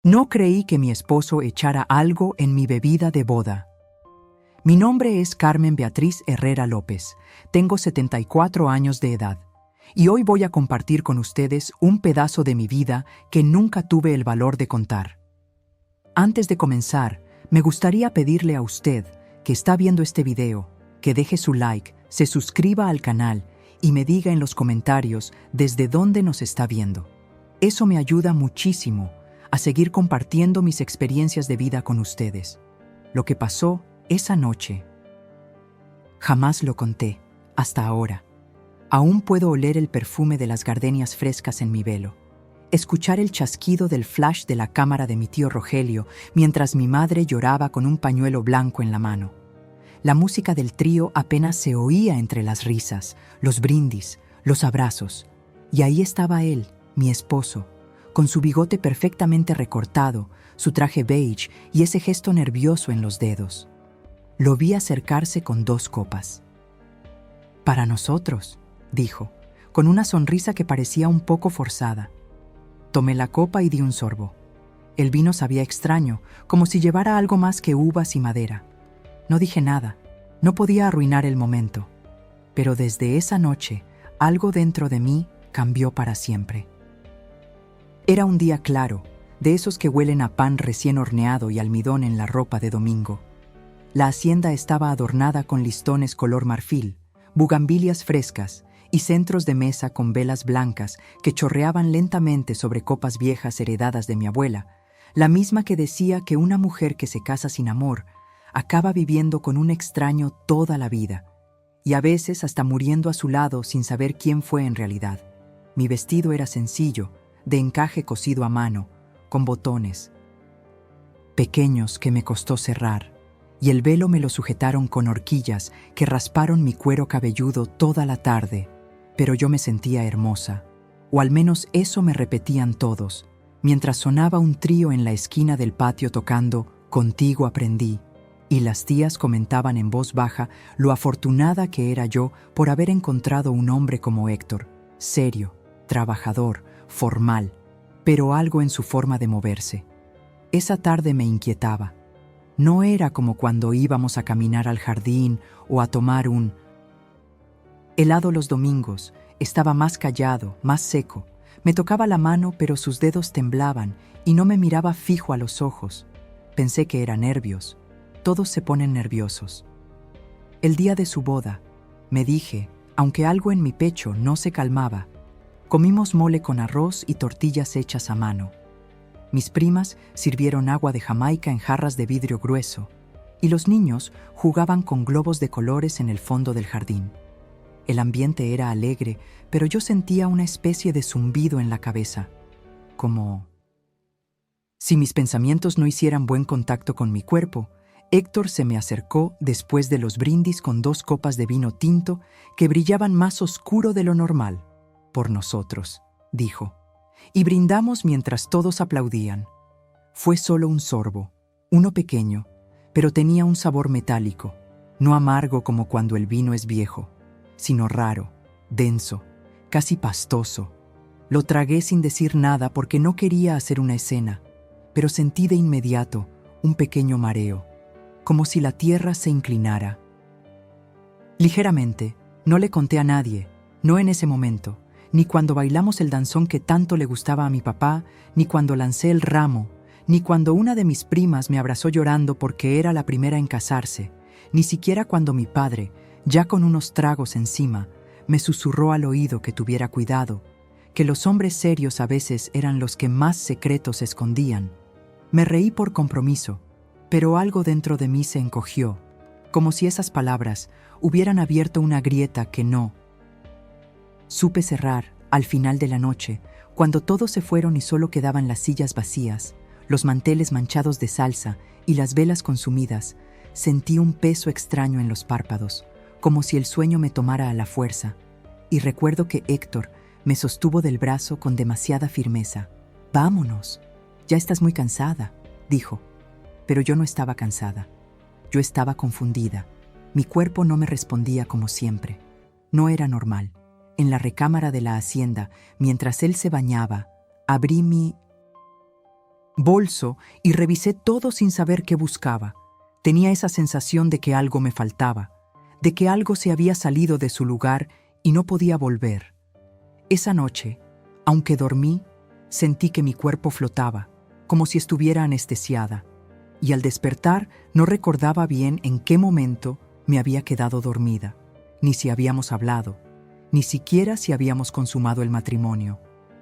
No creí que mi esposo echara algo en mi bebida de boda. Mi nombre es Carmen Beatriz Herrera López. Tengo 74 años de edad. Y hoy voy a compartir con ustedes un pedazo de mi vida que nunca tuve el valor de contar. Antes de comenzar, me gustaría pedirle a usted, que está viendo este video, que deje su like, se suscriba al canal y me diga en los comentarios desde dónde nos está viendo. Eso me ayuda muchísimo a seguir compartiendo mis experiencias de vida con ustedes. Lo que pasó esa noche, jamás lo conté, hasta ahora. Aún puedo oler el perfume de las gardenias frescas en mi velo, escuchar el chasquido del flash de la cámara de mi tío Rogelio mientras mi madre lloraba con un pañuelo blanco en la mano. La música del trío apenas se oía entre las risas, los brindis, los abrazos. Y ahí estaba él, mi esposo, con su bigote perfectamente recortado, su traje beige y ese gesto nervioso en los dedos. Lo vi acercarse con 2 copas. «Para nosotros», dijo, con una sonrisa que parecía un poco forzada. Tomé la copa y di un sorbo. El vino sabía extraño, como si llevara algo más que uvas y madera. No dije nada, no podía arruinar el momento. Pero desde esa noche, algo dentro de mí cambió para siempre. Era un día claro, de esos que huelen a pan recién horneado y almidón en la ropa de domingo. La hacienda estaba adornada con listones color marfil, bugambilias frescas y centros de mesa con velas blancas que chorreaban lentamente sobre copas viejas heredadas de mi abuela, la misma que decía que una mujer que se casa sin amor acaba viviendo con un extraño toda la vida, y a veces hasta muriendo a su lado sin saber quién fue en realidad. Mi vestido era sencillo, de encaje cosido a mano, con botones pequeños que me costó cerrar, y el velo me lo sujetaron con horquillas que rasparon mi cuero cabelludo toda la tarde, pero yo me sentía hermosa, o al menos eso me repetían todos, mientras sonaba un trío en la esquina del patio tocando «Contigo aprendí», y las tías comentaban en voz baja lo afortunada que era yo por haber encontrado un hombre como Héctor, serio, trabajador, formal, pero algo en su forma de moverse. Esa tarde me inquietaba. No era como cuando íbamos a caminar al jardín o a tomar un helado los domingos. Estaba más callado, más seco. Me tocaba la mano, pero sus dedos temblaban y no me miraba fijo a los ojos. Pensé que era nervios. Todos se ponen nerviosos. El día de su boda, me dije, aunque algo en mi pecho no se calmaba. Comimos mole con arroz y tortillas hechas a mano. Mis primas sirvieron agua de Jamaica en jarras de vidrio grueso, y los niños jugaban con globos de colores en el fondo del jardín. El ambiente era alegre, pero yo sentía una especie de zumbido en la cabeza, como si mis pensamientos no hicieran buen contacto con mi cuerpo. Héctor se me acercó después de los brindis con 2 copas de vino tinto que brillaban más oscuro de lo normal. «Por nosotros», dijo, y brindamos mientras todos aplaudían. Fue solo un sorbo, uno pequeño, pero tenía un sabor metálico, no amargo como cuando el vino es viejo, sino raro, denso, casi pastoso. Lo tragué sin decir nada porque no quería hacer una escena, pero sentí de inmediato un pequeño mareo, como si la tierra se inclinara. Ligeramente, no le conté a nadie, no en ese momento, ni cuando bailamos el danzón que tanto le gustaba a mi papá, ni cuando lancé el ramo, ni cuando una de mis primas me abrazó llorando porque era la primera en casarse, ni siquiera cuando mi padre, ya con unos tragos encima, me susurró al oído que tuviera cuidado, que los hombres serios a veces eran los que más secretos escondían. Me reí por compromiso, pero algo dentro de mí se encogió, como si esas palabras hubieran abierto una grieta que no supe cerrar. Al final de la noche, cuando todos se fueron y solo quedaban las sillas vacías, los manteles manchados de salsa y las velas consumidas, sentí un peso extraño en los párpados, como si el sueño me tomara a la fuerza, y recuerdo que Héctor me sostuvo del brazo con demasiada firmeza. «Vámonos, ya estás muy cansada», dijo. Pero yo no estaba cansada. Yo estaba confundida. Mi cuerpo no me respondía como siempre. No era normal. En la recámara de la hacienda, mientras él se bañaba, abrí mi bolso y revisé todo sin saber qué buscaba. Tenía esa sensación de que algo me faltaba, de que algo se había salido de su lugar y no podía volver. Esa noche, aunque dormí, sentí que mi cuerpo flotaba, como si estuviera anestesiada, y al despertar no recordaba bien en qué momento me había quedado dormida, ni si habíamos hablado, ni siquiera si habíamos consumado el matrimonio.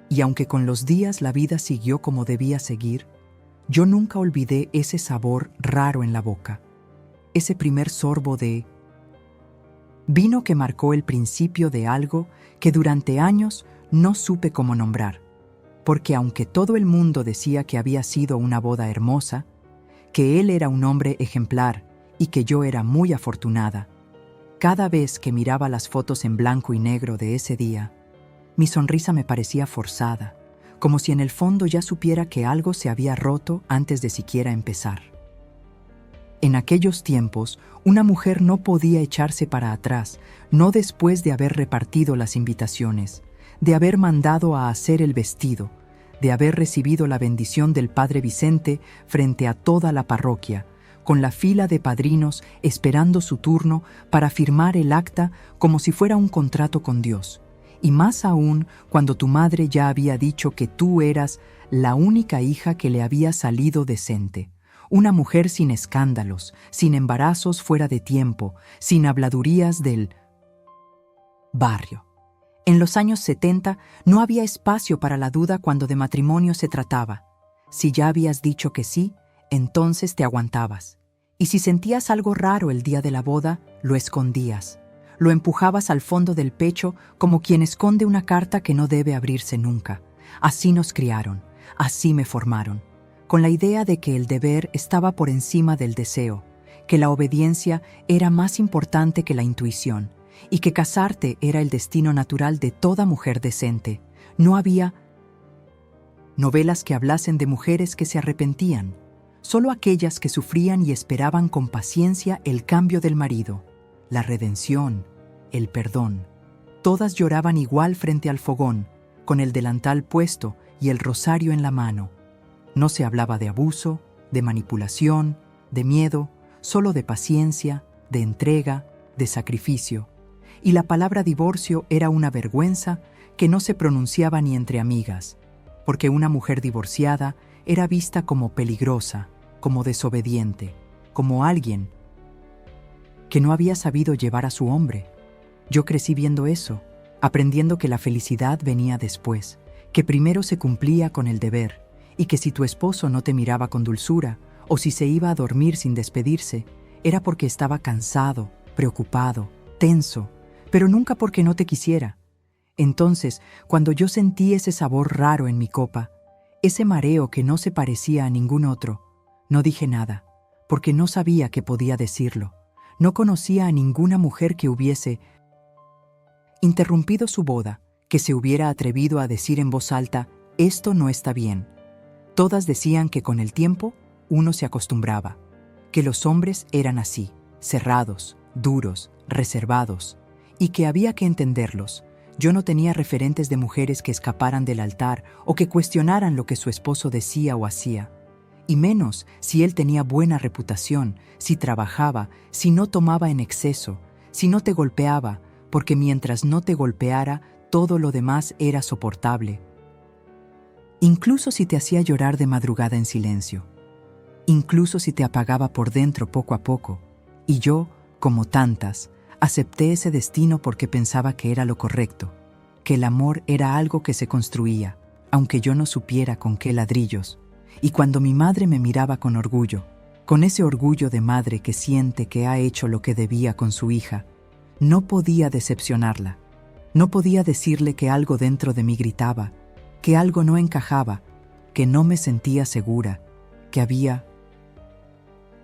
Y aunque con los días la vida siguió como debía seguir, yo nunca olvidé ese sabor raro en la boca, ese primer sorbo de vino que marcó el principio de algo que durante años no supe cómo nombrar, porque aunque todo el mundo decía que había sido una boda hermosa, que él era un hombre ejemplar y que yo era muy afortunada, cada vez que miraba las fotos en blanco y negro de ese día, mi sonrisa me parecía forzada, como si en el fondo ya supiera que algo se había roto antes de siquiera empezar. En aquellos tiempos, una mujer no podía echarse para atrás, no después de haber repartido las invitaciones, de haber mandado a hacer el vestido, de haber recibido la bendición del Padre Vicente frente a toda la parroquia, con la fila de padrinos esperando su turno para firmar el acta como si fuera un contrato con Dios. Y más aún cuando tu madre ya había dicho que tú eras la única hija que le había salido decente. Una mujer sin escándalos, sin embarazos fuera de tiempo, sin habladurías del barrio. En los años 70 no había espacio para la duda cuando de matrimonio se trataba. Si ya habías dicho que sí, entonces te aguantabas. Y si sentías algo raro el día de la boda, lo escondías. Lo empujabas al fondo del pecho como quien esconde una carta que no debe abrirse nunca. Así nos criaron, así me formaron, con la idea de que el deber estaba por encima del deseo, que la obediencia era más importante que la intuición, y que casarte era el destino natural de toda mujer decente. No había novelas que hablasen de mujeres que se arrepentían, solo aquellas que sufrían y esperaban con paciencia el cambio del marido, la redención, el perdón. Todas lloraban igual frente al fogón, con el delantal puesto y el rosario en la mano. No se hablaba de abuso, de manipulación, de miedo, solo de paciencia, de entrega, de sacrificio. Y la palabra divorcio era una vergüenza que no se pronunciaba ni entre amigas, porque una mujer divorciada era vista como peligrosa, como desobediente, como alguien que no había sabido llevar a su hombre. Yo crecí viendo eso, aprendiendo que la felicidad venía después, que primero se cumplía con el deber, y que si tu esposo no te miraba con dulzura, o si se iba a dormir sin despedirse, era porque estaba cansado, preocupado, tenso, pero nunca porque no te quisiera. Entonces, cuando yo sentí ese sabor raro en mi copa, ese mareo que no se parecía a ningún otro, no dije nada, porque no sabía que podía decirlo. No conocía a ninguna mujer que hubiese interrumpido su boda, que se hubiera atrevido a decir en voz alta, esto no está bien. Todas decían que con el tiempo uno se acostumbraba, que los hombres eran así, cerrados, duros, reservados, y que había que entenderlos. Yo no tenía referentes de mujeres que escaparan del altar o que cuestionaran lo que su esposo decía o hacía. Y menos si él tenía buena reputación, si trabajaba, si no tomaba en exceso, si no te golpeaba, porque mientras no te golpeara, todo lo demás era soportable. Incluso si te hacía llorar de madrugada en silencio, incluso si te apagaba por dentro poco a poco, y yo, como tantas, acepté ese destino porque pensaba que era lo correcto, que el amor era algo que se construía, aunque yo no supiera con qué ladrillos. Y cuando mi madre me miraba con orgullo, con ese orgullo de madre que siente que ha hecho lo que debía con su hija, no podía decepcionarla. No podía decirle que algo dentro de mí gritaba, que algo no encajaba, que no me sentía segura, que había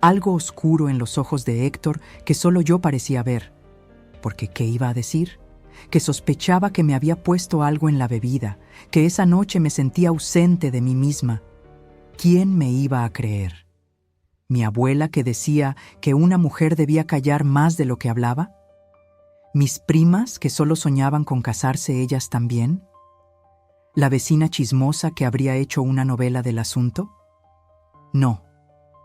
algo oscuro en los ojos de Héctor que solo yo parecía ver. Porque ¿qué iba a decir? Que sospechaba que me había puesto algo en la bebida, que esa noche me sentía ausente de mí misma. ¿Quién me iba a creer? ¿Mi abuela que decía que una mujer debía callar más de lo que hablaba? ¿Mis primas que solo soñaban con casarse ellas también? ¿La vecina chismosa que habría hecho una novela del asunto? No.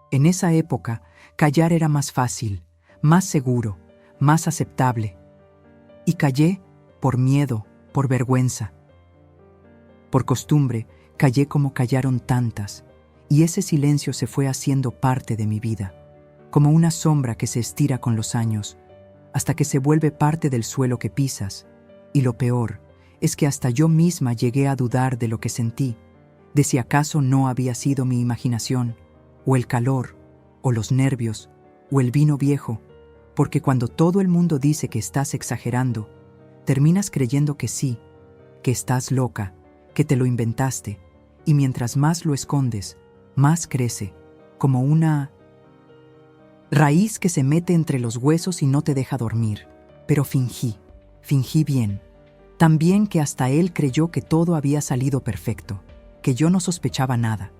En esa época, callar era más fácil, más seguro, más aceptable. Y callé por miedo, por vergüenza. Por costumbre, callé como callaron tantas, y ese silencio se fue haciendo parte de mi vida, como una sombra que se estira con los años, hasta que se vuelve parte del suelo que pisas. Y lo peor es que hasta yo misma llegué a dudar de lo que sentí, de si acaso no había sido mi imaginación, o el calor, o los nervios, o el vino viejo, porque cuando todo el mundo dice que estás exagerando, terminas creyendo que sí, que estás loca, que te lo inventaste, y mientras más lo escondes, más crece, como una raíz que se mete entre los huesos y no te deja dormir. Pero fingí bien. Tan bien que hasta él creyó que todo había salido perfecto, que yo no sospechaba nada.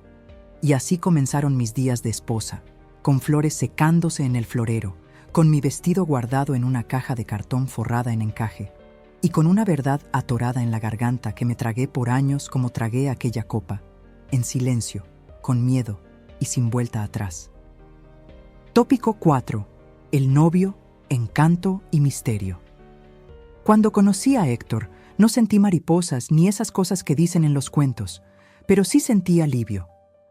Y así comenzaron mis días de esposa, con flores secándose en el florero, con mi vestido guardado en una caja de cartón forrada en encaje, y con una verdad atorada en la garganta que me tragué por años como tragué aquella copa, en silencio, con miedo y sin vuelta atrás. Tópico 4. El novio, encanto y misterio. Cuando conocí a Héctor, no sentí mariposas ni esas cosas que dicen en los cuentos, pero sí sentí alivio.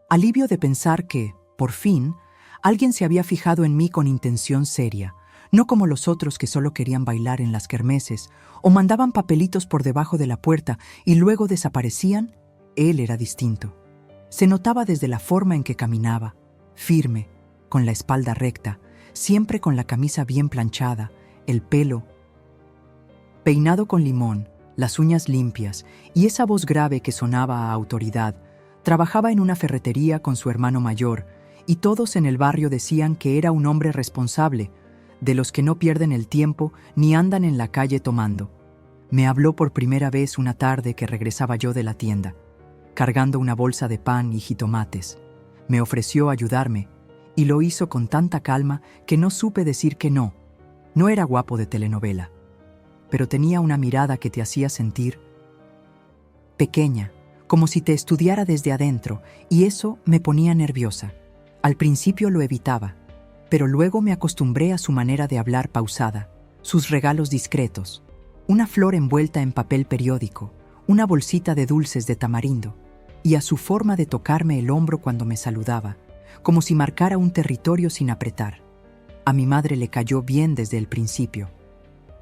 Alivio de pensar que, por fin, alguien se había fijado en mí con intención seria, no como los otros que solo querían bailar en las kermeses o mandaban papelitos por debajo de la puerta y luego desaparecían. Él era distinto. Se notaba desde la forma en que caminaba, firme, con la espalda recta, siempre con la camisa bien planchada, el pelo peinado con limón, las uñas limpias y esa voz grave que sonaba a autoridad. Trabajaba en una ferretería con su hermano mayor y todos en el barrio decían que era un hombre responsable, de los que no pierden el tiempo ni andan en la calle tomando. Me habló por primera vez una tarde que regresaba yo de la tienda, cargando una bolsa de pan y jitomates. Me ofreció ayudarme y lo hizo con tanta calma que no supe decir que no. No era guapo de telenovela, pero tenía una mirada que te hacía sentir pequeña, como si te estudiara desde adentro, y eso me ponía nerviosa. Al principio lo evitaba, pero luego me acostumbré a su manera de hablar pausada, sus regalos discretos, una flor envuelta en papel periódico, una bolsita de dulces de tamarindo, y a su forma de tocarme el hombro cuando me saludaba, como si marcara un territorio sin apretar. A mi madre le cayó bien desde el principio.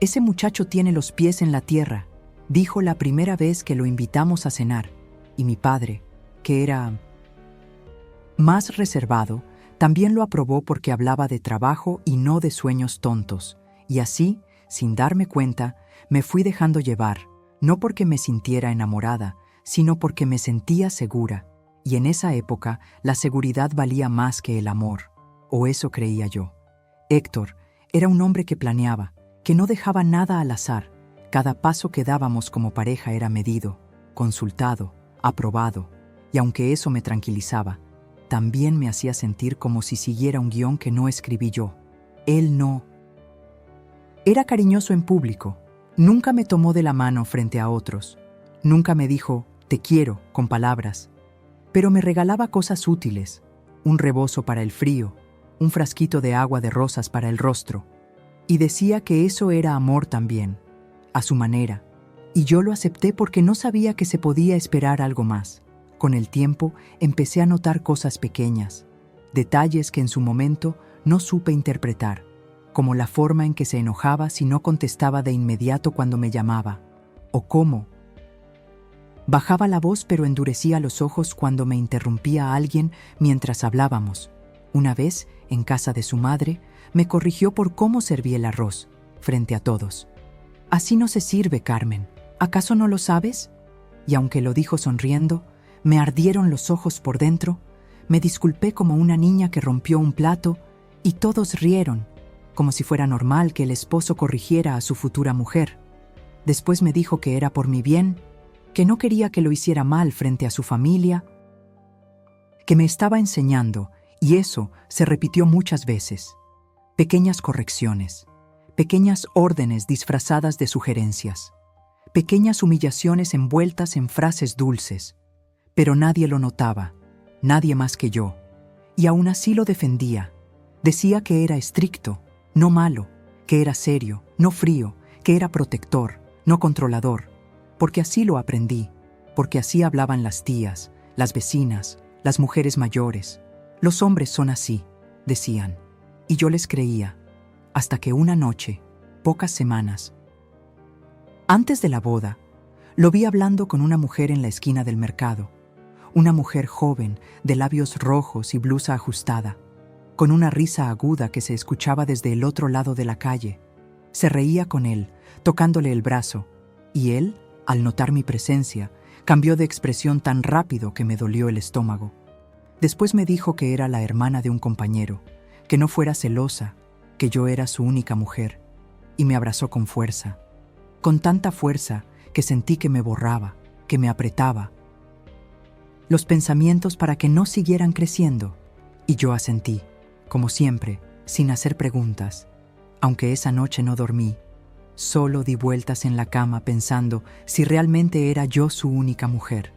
«Ese muchacho tiene los pies en la tierra», dijo la primera vez que lo invitamos a cenar, y mi padre, que era más reservado, también lo aprobó porque hablaba de trabajo y no de sueños tontos, y así, sin darme cuenta, me fui dejando llevar, no porque me sintiera enamorada, sino porque me sentía segura, y en esa época la seguridad valía más que el amor, o eso creía yo. Héctor era un hombre que planeaba, que no dejaba nada al azar. Cada paso que dábamos como pareja era medido, consultado, aprobado, y aunque eso me tranquilizaba, también me hacía sentir como si siguiera un guión que no escribí yo. Él no. Era cariñoso en público, nunca me tomó de la mano frente a otros, nunca me dijo «te quiero» con palabras, pero me regalaba cosas útiles, un rebozo para el frío, un frasquito de agua de rosas para el rostro, y decía que eso era amor también, a su manera, y yo lo acepté porque no sabía que se podía esperar algo más. Con el tiempo empecé a notar cosas pequeñas, detalles que en su momento no supe interpretar, como la forma en que se enojaba si no contestaba de inmediato cuando me llamaba, o cómo bajaba la voz pero endurecía los ojos cuando me interrumpía alguien mientras hablábamos. Una vez, en casa de su madre, me corrigió por cómo serví el arroz, frente a todos. «Así no se sirve, Carmen. ¿Acaso no lo sabes?» Y aunque lo dijo sonriendo, me ardieron los ojos por dentro, me disculpé como una niña que rompió un plato y todos rieron, como si fuera normal que el esposo corrigiera a su futura mujer. Después me dijo que era por mi bien, que no quería que lo hiciera mal frente a su familia, que me estaba enseñando, y eso se repitió muchas veces. Pequeñas correcciones, pequeñas órdenes disfrazadas de sugerencias, pequeñas humillaciones envueltas en frases dulces, pero nadie lo notaba, nadie más que yo, y aún así lo defendía. Decía que era estricto, no malo, que era serio, no frío, que era protector, no controlador, porque así lo aprendí, porque así hablaban las tías, las vecinas, las mujeres mayores. Los hombres son así, decían, y yo les creía, hasta que una noche, pocas semanas antes de la boda, lo vi hablando con una mujer en la esquina del mercado, una mujer joven, de labios rojos y blusa ajustada, con una risa aguda que se escuchaba desde el otro lado de la calle. Se reía con él, tocándole el brazo, y él, al notar mi presencia, cambió de expresión tan rápido que me dolió el estómago. Después me dijo que era la hermana de un compañero, que no fuera celosa, que yo era su única mujer, y me abrazó con fuerza, con tanta fuerza que sentí que me borraba, que me apretaba los pensamientos para que no siguieran creciendo, y yo asentí, como siempre, sin hacer preguntas. Aunque esa noche no dormí, solo di vueltas en la cama pensando si realmente era yo su única mujer,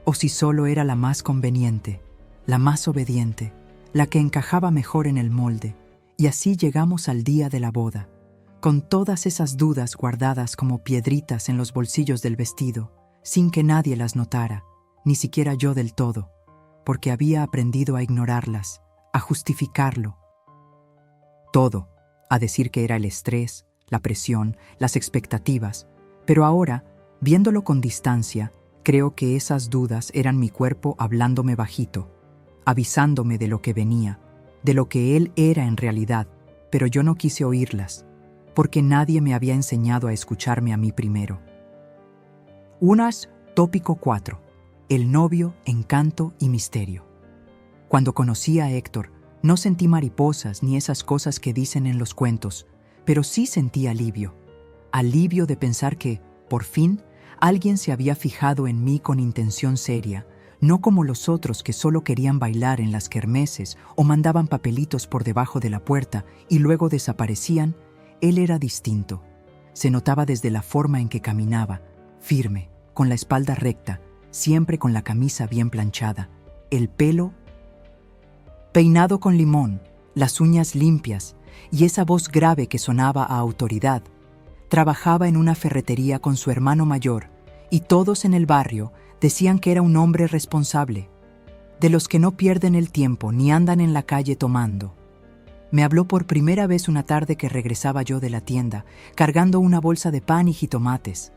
o si solo era la más conveniente, la más obediente, la que encajaba mejor en el molde, y así llegamos al día de la boda, con todas esas dudas guardadas como piedritas en los bolsillos del vestido, sin que nadie las notara, ni siquiera yo del todo, porque había aprendido a ignorarlas, a justificarlo. Todo, a decir que era el estrés, la presión, las expectativas, pero ahora, viéndolo con distancia, creo que esas dudas eran mi cuerpo hablándome bajito, avisándome de lo que venía, de lo que él era en realidad, pero yo no quise oírlas, porque nadie me había enseñado a escucharme a mí primero. Tópico 4. El novio, encanto y misterio. Cuando conocí a Héctor, no sentí mariposas ni esas cosas que dicen en los cuentos, pero sí sentí alivio. Alivio de pensar que, por fin, alguien se había fijado en mí con intención seria, no como los otros que solo querían bailar en las kermeses o mandaban papelitos por debajo de la puerta y luego desaparecían. Él era distinto. Se notaba desde la forma en que caminaba, firme, con la espalda recta, siempre con la camisa bien planchada, el pelo peinado con limón, las uñas limpias y esa voz grave que sonaba a autoridad. Trabajaba en una ferretería con su hermano mayor y todos en el barrio decían que era un hombre responsable, de los que no pierden el tiempo ni andan en la calle tomando. Me habló por primera vez una tarde que regresaba yo de la tienda, cargando una bolsa de pan y jitomates.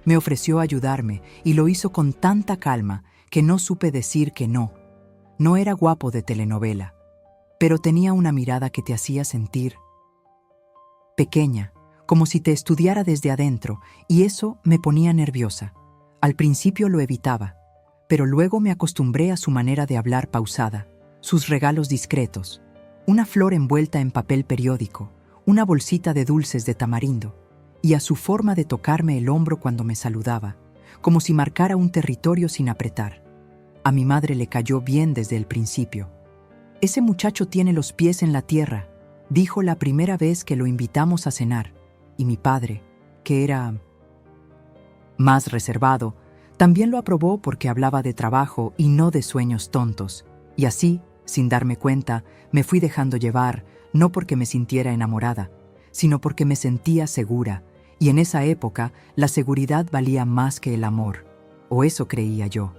Me ofreció ayudarme y lo hizo con tanta calma que no supe decir que no. No era guapo de telenovela, pero tenía una mirada que te hacía sentir pequeña, como si te estudiara desde adentro, y eso me ponía nerviosa. Al principio lo evitaba, pero luego me acostumbré a su manera de hablar pausada, sus regalos discretos, una flor envuelta en papel periódico, una bolsita de dulces de tamarindo, y a su forma de tocarme el hombro cuando me saludaba, como si marcara un territorio sin apretar. A mi madre le cayó bien desde el principio. «Ese muchacho tiene los pies en la tierra», dijo la primera vez que lo invitamos a cenar, y mi padre, que era más reservado, también lo aprobó porque hablaba de trabajo y no de sueños tontos, y así, sin darme cuenta, me fui dejando llevar, no porque me sintiera enamorada, sino porque me sentía segura, y en esa época la seguridad valía más que el amor, o eso creía yo.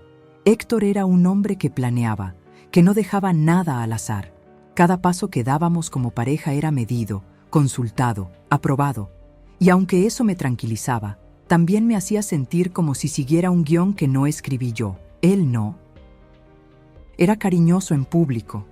Héctor era un hombre que planeaba, que no dejaba nada al azar. Cada paso que dábamos como pareja era medido, consultado, aprobado, y aunque eso me tranquilizaba, también me hacía sentir como si siguiera un guión que no escribí yo. Él no. Era cariñoso en público.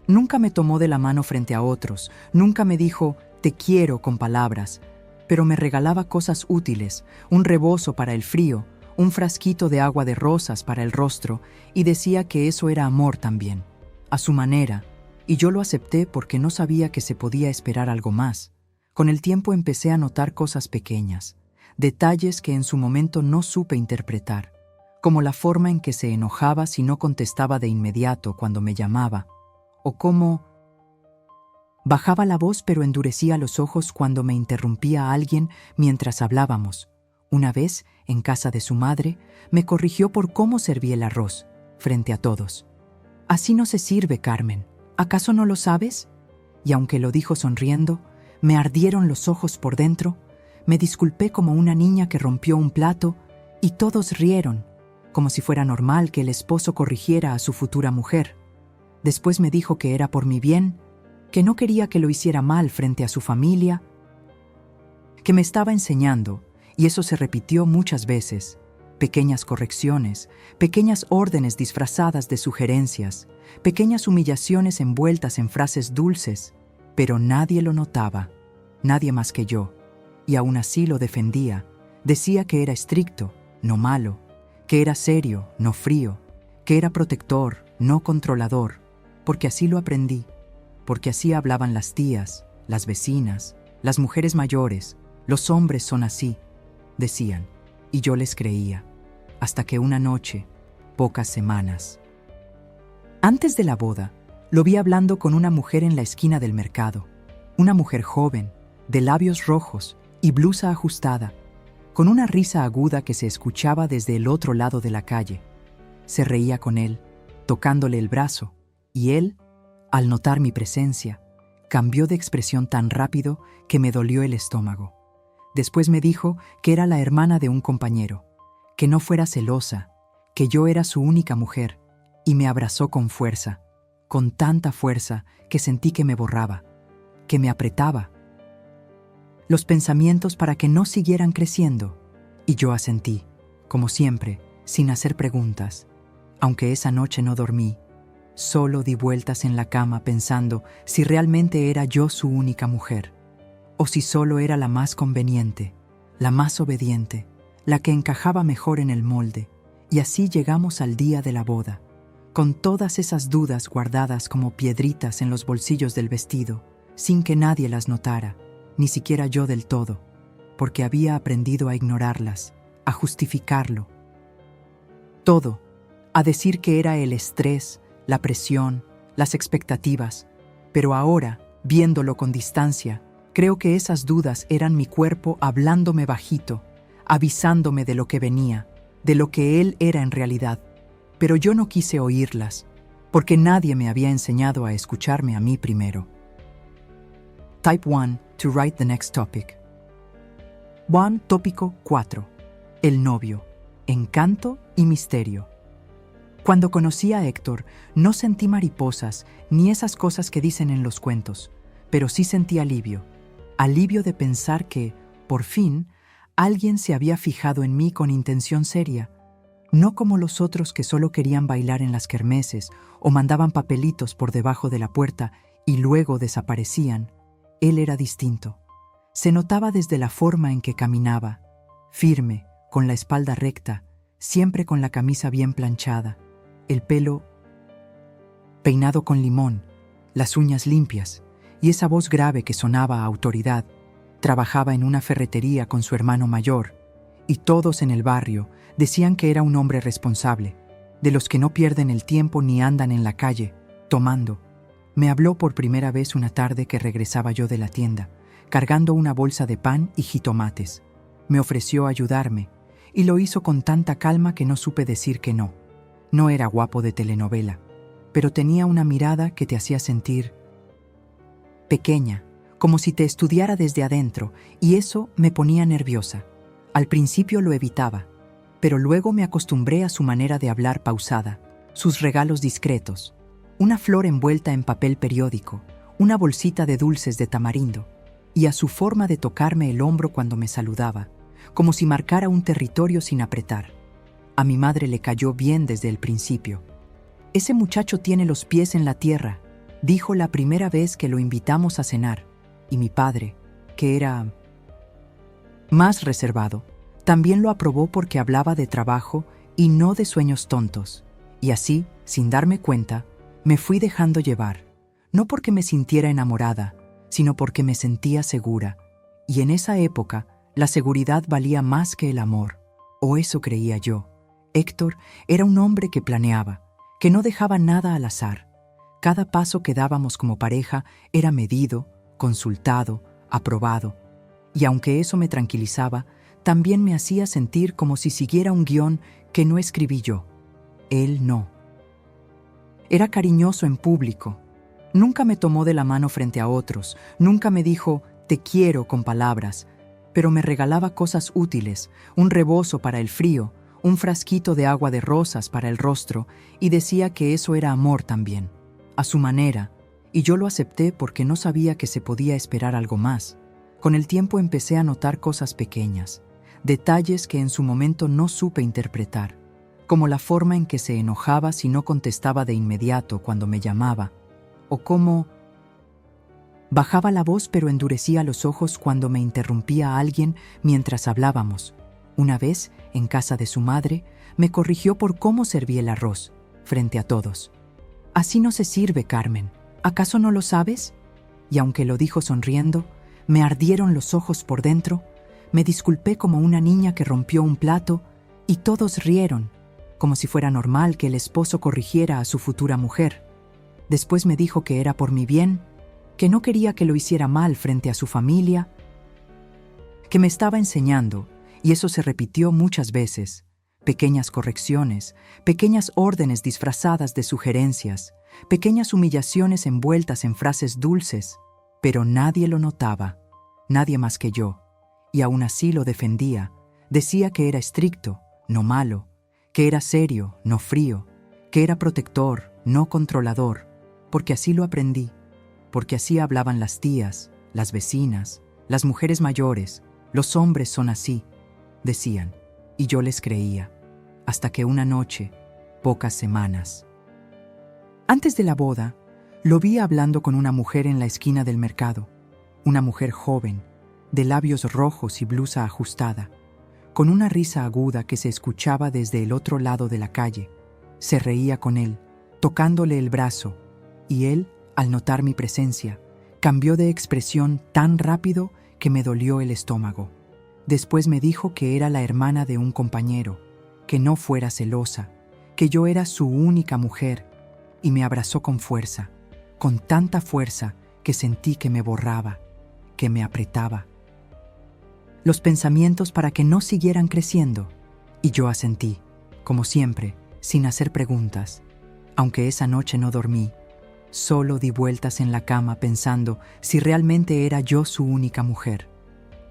Nunca me tomó de la mano frente a otros, nunca me dijo «te quiero» con palabras, pero me regalaba cosas útiles, un rebozo para el frío, un frasquito de agua de rosas para el rostro, y decía que eso era amor también, a su manera, y yo lo acepté porque no sabía que se podía esperar algo más. Con el tiempo empecé a notar cosas pequeñas, detalles que en su momento no supe interpretar, como la forma en que se enojaba si no contestaba de inmediato cuando me llamaba, o cómo bajaba la voz pero endurecía los ojos cuando me interrumpía alguien mientras hablábamos. Una vez, en casa de su madre, me corrigió por cómo serví el arroz, frente a todos. «Así no se sirve, Carmen», ¿Acaso no lo sabes? Y aunque lo dijo sonriendo, me ardieron los ojos por dentro, me disculpé como una niña que rompió un plato y todos rieron, como si fuera normal que el esposo corrigiera a su futura mujer. Después me dijo que era por mi bien, que no quería que lo hiciera mal frente a su familia, que me estaba enseñando, y eso se repitió muchas veces. Pequeñas correcciones, pequeñas órdenes disfrazadas de sugerencias, pequeñas humillaciones envueltas en frases dulces, pero nadie lo notaba, nadie más que yo, y aún así lo defendía. Decía que era estricto, no malo, que era serio, no frío, que era protector, no controlador, porque así lo aprendí, porque así hablaban las tías, las vecinas, las mujeres mayores, los hombres son así, decían, y yo les creía, hasta que una noche, pocas semanas antes de la boda, lo vi hablando con una mujer en la esquina del mercado, una mujer joven, de labios rojos y blusa ajustada, con una risa aguda que se escuchaba desde el otro lado de la calle. Se reía con él, tocándole el brazo, y él, al notar mi presencia, cambió de expresión tan rápido que me dolió el estómago. Después me dijo que era la hermana de un compañero, que no fuera celosa, que yo era su única mujer, y me abrazó con fuerza, con tanta fuerza que sentí que me borraba, que me apretaba los pensamientos para que no siguieran creciendo, y yo asentí, como siempre, sin hacer preguntas. Aunque esa noche no dormí, solo di vueltas en la cama pensando si realmente era yo su única mujer, o si solo era la más conveniente, la más obediente, la que encajaba mejor en el molde, y así llegamos al día de la boda, con todas esas dudas guardadas como piedritas en los bolsillos del vestido, sin que nadie las notara, ni siquiera yo del todo, porque había aprendido a ignorarlas, a justificarlo. Todo, a decir que era el estrés, la presión, las expectativas, pero ahora, viéndolo con distancia, creo que esas dudas eran mi cuerpo hablándome bajito, avisándome de lo que venía, de lo que él era en realidad. Pero yo no quise oírlas, porque nadie me había enseñado a escucharme a mí primero. Type 1 to write the next topic. 1. Tópico 4. El novio, encanto y misterio. Cuando conocí a Héctor, no sentí mariposas ni esas cosas que dicen en los cuentos, pero sí sentí alivio de pensar que, por fin, alguien se había fijado en mí con intención seria, no como los otros que solo querían bailar en las kermeses o mandaban papelitos por debajo de la puerta y luego desaparecían. Él era distinto. Se notaba desde la forma en que caminaba, firme, con la espalda recta, siempre con la camisa bien planchada, el pelo peinado con limón, las uñas limpias y esa voz grave que sonaba a autoridad. Trabajaba en una ferretería con su hermano mayor y todos en el barrio decían que era un hombre responsable, de los que no pierden el tiempo ni andan en la calle, tomando. Me habló por primera vez una tarde que regresaba yo de la tienda, cargando una bolsa de pan y jitomates. Me ofreció ayudarme, y lo hizo con tanta calma que no supe decir que no. No era guapo de telenovela, pero tenía una mirada que te hacía sentir pequeña, como si te estudiara desde adentro, y eso me ponía nerviosa. Al principio lo evitaba, pero luego me acostumbré a su manera de hablar pausada, sus regalos discretos, una flor envuelta en papel periódico, una bolsita de dulces de tamarindo, y a su forma de tocarme el hombro cuando me saludaba, como si marcara un territorio sin apretar. A mi madre le cayó bien desde el principio. «Ese muchacho tiene los pies en la tierra», dijo la primera vez que lo invitamos a cenar, y mi padre, que era más reservado, también lo aprobó porque hablaba de trabajo y no de sueños tontos, y así, sin darme cuenta, me fui dejando llevar, no porque me sintiera enamorada, sino porque me sentía segura, y en esa época la seguridad valía más que el amor, o eso creía yo. Héctor era un hombre que planeaba, que no dejaba nada al azar. Cada paso que dábamos como pareja era medido, consultado, aprobado, y aunque eso me tranquilizaba, también me hacía sentir como si siguiera un guión que no escribí yo. Él no. Era cariñoso en público, Nunca me tomó de la mano frente a otros, nunca me dijo «te quiero» con palabras, pero me regalaba cosas útiles, un rebozo para el frío, un frasquito de agua de rosas para el rostro, y decía que eso era amor también, a su manera, y yo lo acepté porque no sabía que se podía esperar algo más. Con el tiempo empecé a notar cosas pequeñas, detalles que en su momento no supe interpretar, como la forma en que se enojaba si no contestaba de inmediato cuando me llamaba, o cómo bajaba la voz pero endurecía los ojos cuando me interrumpía a alguien mientras hablábamos. Una vez, en casa de su madre, me corrigió por cómo serví el arroz, frente a todos. «Así no se sirve, Carmen. ¿Acaso no lo sabes?» Y aunque lo dijo sonriendo, me ardieron los ojos por dentro, me disculpé como una niña que rompió un plato y todos rieron, como si fuera normal que el esposo corrigiera a su futura mujer. Después me dijo que era por mi bien, que no quería que lo hiciera mal frente a su familia, que me estaba enseñando, y eso se repitió muchas veces. Pequeñas correcciones, pequeñas órdenes disfrazadas de sugerencias, pequeñas humillaciones envueltas en frases dulces, pero nadie lo notaba, nadie más que yo, y aún así lo defendía. Decía que era estricto, no malo, que era serio, no frío, que era protector, no controlador, porque así lo aprendí, porque así hablaban las tías, las vecinas, las mujeres mayores, los hombres son así, decían, y yo les creía, hasta que una noche, pocas semanas antes de la boda, lo vi hablando con una mujer en la esquina del mercado, una mujer joven, de labios rojos y blusa ajustada, con una risa aguda que se escuchaba desde el otro lado de la calle. Se reía con él, tocándole el brazo, y él, al notar mi presencia, cambió de expresión tan rápido que me dolió el estómago. Después me dijo que era la hermana de un compañero, que no fuera celosa, que yo era su única mujer, y me abrazó con fuerza, con tanta fuerza que sentí que me borraba, que me apretaba los pensamientos para que no siguieran creciendo, y yo asentí, como siempre, sin hacer preguntas. Aunque esa noche no dormí, solo di vueltas en la cama pensando si realmente era yo su única mujer,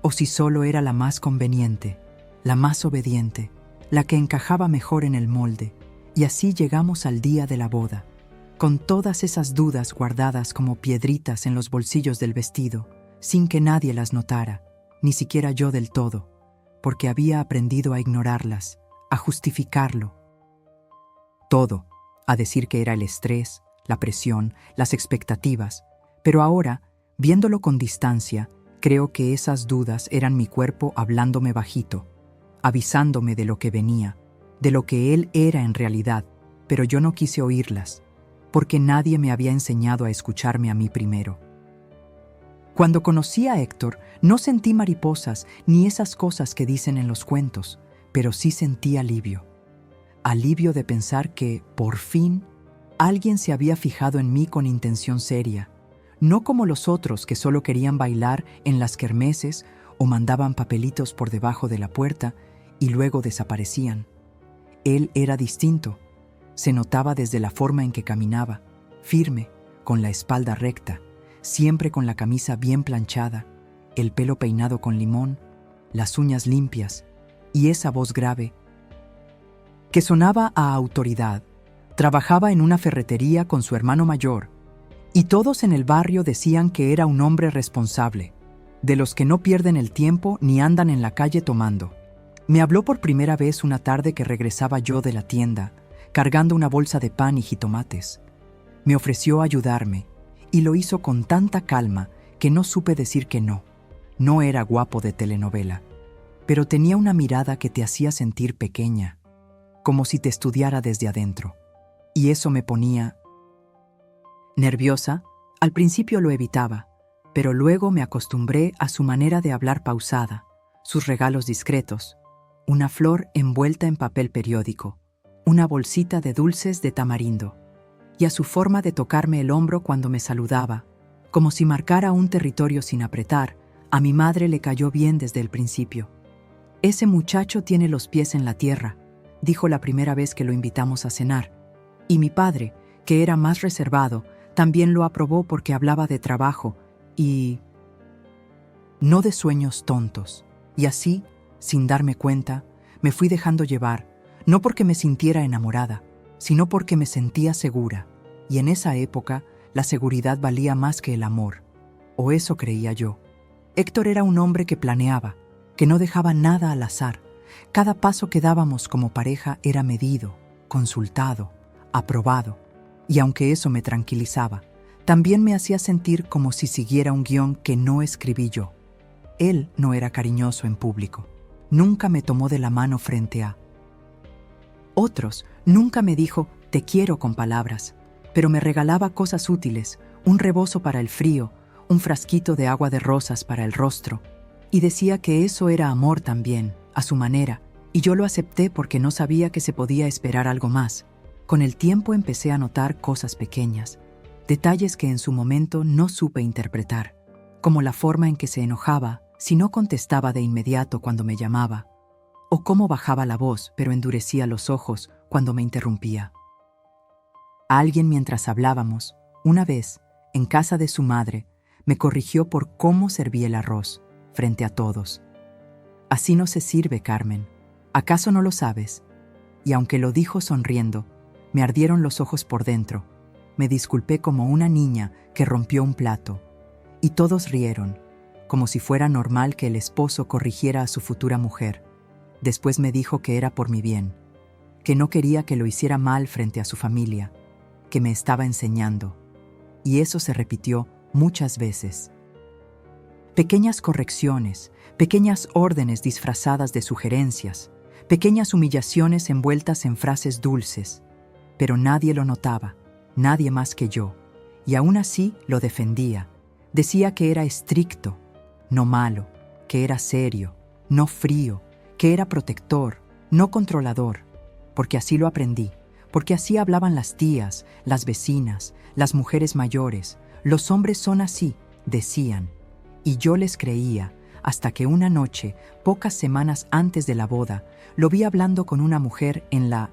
o si solo era la más conveniente, la más obediente, la que encajaba mejor en el molde, y así llegamos al día de la boda, con todas esas dudas guardadas como piedritas en los bolsillos del vestido, sin que nadie las notara, ni siquiera yo del todo, porque había aprendido a ignorarlas, a justificarlo. Todo, a decir que era el estrés, la presión, las expectativas, pero ahora, viéndolo con distancia, creo que esas dudas eran mi cuerpo hablándome bajito, avisándome de lo que venía, de lo que él era en realidad, pero yo no quise oírlas, porque nadie me había enseñado a escucharme a mí primero. Cuando conocí a Héctor, no sentí mariposas ni esas cosas que dicen en los cuentos, pero sí sentí alivio. Alivio de pensar que, por fin, alguien se había fijado en mí con intención seria, no como los otros que solo querían bailar en las kermeses o mandaban papelitos por debajo de la puerta y luego desaparecían. Él era distinto. Se notaba desde la forma en que caminaba, firme, con la espalda recta, siempre con la camisa bien planchada, el pelo peinado con limón, las uñas limpias y esa voz grave que sonaba a autoridad. Trabajaba en una ferretería con su hermano mayor y todos en el barrio decían que era un hombre responsable, de los que no pierden el tiempo ni andan en la calle tomando. Me habló por primera vez una tarde que regresaba yo de la tienda, cargando una bolsa de pan y jitomates. Me ofreció ayudarme, y lo hizo con tanta calma que no supe decir que no. No era guapo de telenovela, pero tenía una mirada que te hacía sentir pequeña, como si te estudiara desde adentro. Y eso me ponía nerviosa. Al principio lo evitaba, pero luego me acostumbré a su manera de hablar pausada, sus regalos discretos, una flor envuelta en papel periódico, una bolsita de dulces de tamarindo, y a su forma de tocarme el hombro cuando me saludaba, como si marcara un territorio sin apretar. A mi madre le cayó bien desde el principio. «Ese muchacho tiene los pies en la tierra», dijo la primera vez que lo invitamos a cenar, y mi padre, que era más reservado, También lo aprobó porque hablaba de trabajo y no de sueños tontos. Y así, sin darme cuenta, me fui dejando llevar, no porque me sintiera enamorada, sino porque me sentía segura. Y en esa época, la seguridad valía más que el amor. O eso creía yo. Héctor era un hombre que planeaba, que no dejaba nada al azar. Cada paso que dábamos como pareja era medido, consultado, aprobado. Y aunque eso me tranquilizaba, también me hacía sentir como si siguiera un guión que no escribí yo. Él no era cariñoso en público. Nunca me tomó de la mano frente a otros. Nunca me dijo, te quiero con palabras, pero me regalaba cosas útiles, un rebozo para el frío, un frasquito de agua de rosas para el rostro, y decía que eso era amor también, a su manera, y yo lo acepté porque no sabía que se podía esperar algo más. Con el tiempo empecé a notar cosas pequeñas, detalles que en su momento no supe interpretar, como la forma en que se enojaba si no contestaba de inmediato cuando me llamaba, o cómo bajaba la voz pero endurecía los ojos cuando me interrumpía. A alguien mientras hablábamos, una vez, en casa de su madre, me corrigió por cómo serví el arroz, frente a todos. Así no se sirve, Carmen. ¿Acaso no lo sabes? Y aunque lo dijo sonriendo, me ardieron los ojos por dentro. Me disculpé como una niña que rompió un plato. Y todos rieron, como si fuera normal que el esposo corrigiera a su futura mujer. Después me dijo que era por mi bien, que no quería que lo hiciera mal frente a su familia, que me estaba enseñando. Y eso se repitió muchas veces. Pequeñas correcciones, pequeñas órdenes disfrazadas de sugerencias, pequeñas humillaciones envueltas en frases dulces, pero nadie lo notaba, nadie más que yo, y aún así lo defendía. Decía que era estricto, no malo, que era serio, no frío, que era protector, no controlador, porque así lo aprendí, porque así hablaban las tías, las vecinas, las mujeres mayores. Los hombres son así, decían, y yo les creía, hasta que una noche, pocas semanas antes de la boda, lo vi hablando con una mujer en la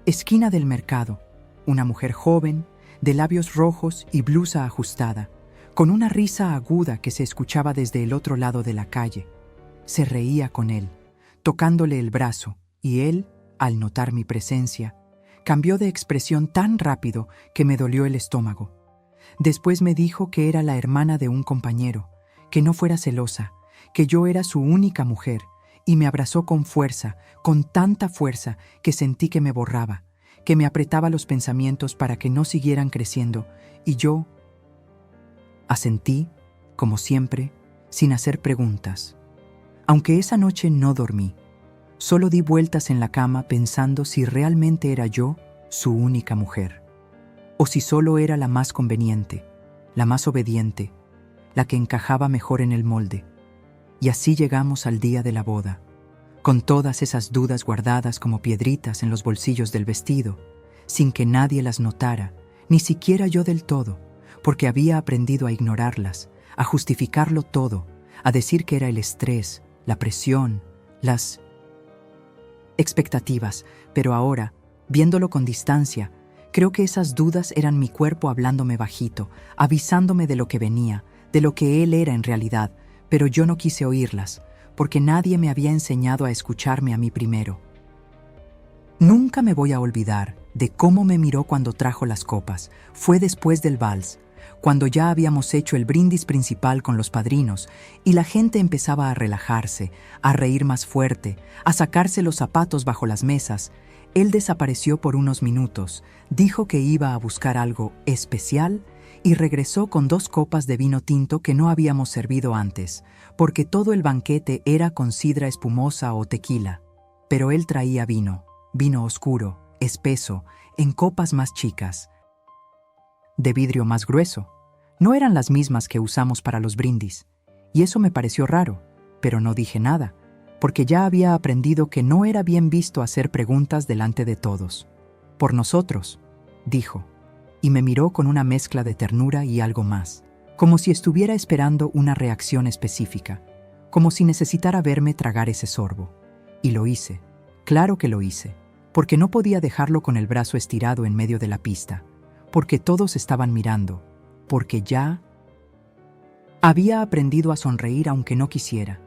esquina del mercado, una mujer joven, de labios rojos y blusa ajustada, con una risa aguda que se escuchaba desde el otro lado de la calle. Se reía con él, tocándole el brazo, y él, al notar mi presencia, cambió de expresión tan rápido que me dolió el estómago. Después me dijo que era la hermana de un compañero, que no fuera celosa, que yo era su única mujer, y me abrazó con fuerza, con tanta fuerza que sentí que me borraba, que me apretaba los pensamientos para que no siguieran creciendo, y yo asentí, como siempre, sin hacer preguntas. Aunque esa noche no dormí, solo di vueltas en la cama pensando si realmente era yo su única mujer, o si solo era la más conveniente, la más obediente, la que encajaba mejor en el molde. Y así llegamos al día de la boda, con todas esas dudas guardadas como piedritas en los bolsillos del vestido, sin que nadie las notara, ni siquiera yo del todo, porque había aprendido a ignorarlas, a justificarlo todo, a decir que era el estrés, la presión, las expectativas, pero ahora, viéndolo con distancia, creo que esas dudas eran mi cuerpo hablándome bajito, avisándome de lo que venía, de lo que él era en realidad, pero yo no quise oírlas, porque nadie me había enseñado a escucharme a mí primero. Nunca me voy a olvidar de cómo me miró cuando trajo las copas. Fue después del vals, cuando ya habíamos hecho el brindis principal con los padrinos y la gente empezaba a relajarse, a reír más fuerte, a sacarse los zapatos bajo las mesas. Él desapareció por unos minutos, dijo que iba a buscar algo especial y regresó con 2 copas de vino tinto que no habíamos servido antes, porque todo el banquete era con sidra espumosa o tequila. Pero él traía vino oscuro, espeso, en copas más chicas, de vidrio más grueso. No eran las mismas que usamos para los brindis, y eso me pareció raro, pero no dije nada, porque ya había aprendido que no era bien visto hacer preguntas delante de todos. Por nosotros, dijo, y me miró con una mezcla de ternura y algo más, como si estuviera esperando una reacción específica, como si necesitara verme tragar ese sorbo. Y lo hice, claro que lo hice, porque no podía dejarlo con el brazo estirado en medio de la pista, porque todos estaban mirando, porque ya había aprendido a sonreír aunque no quisiera.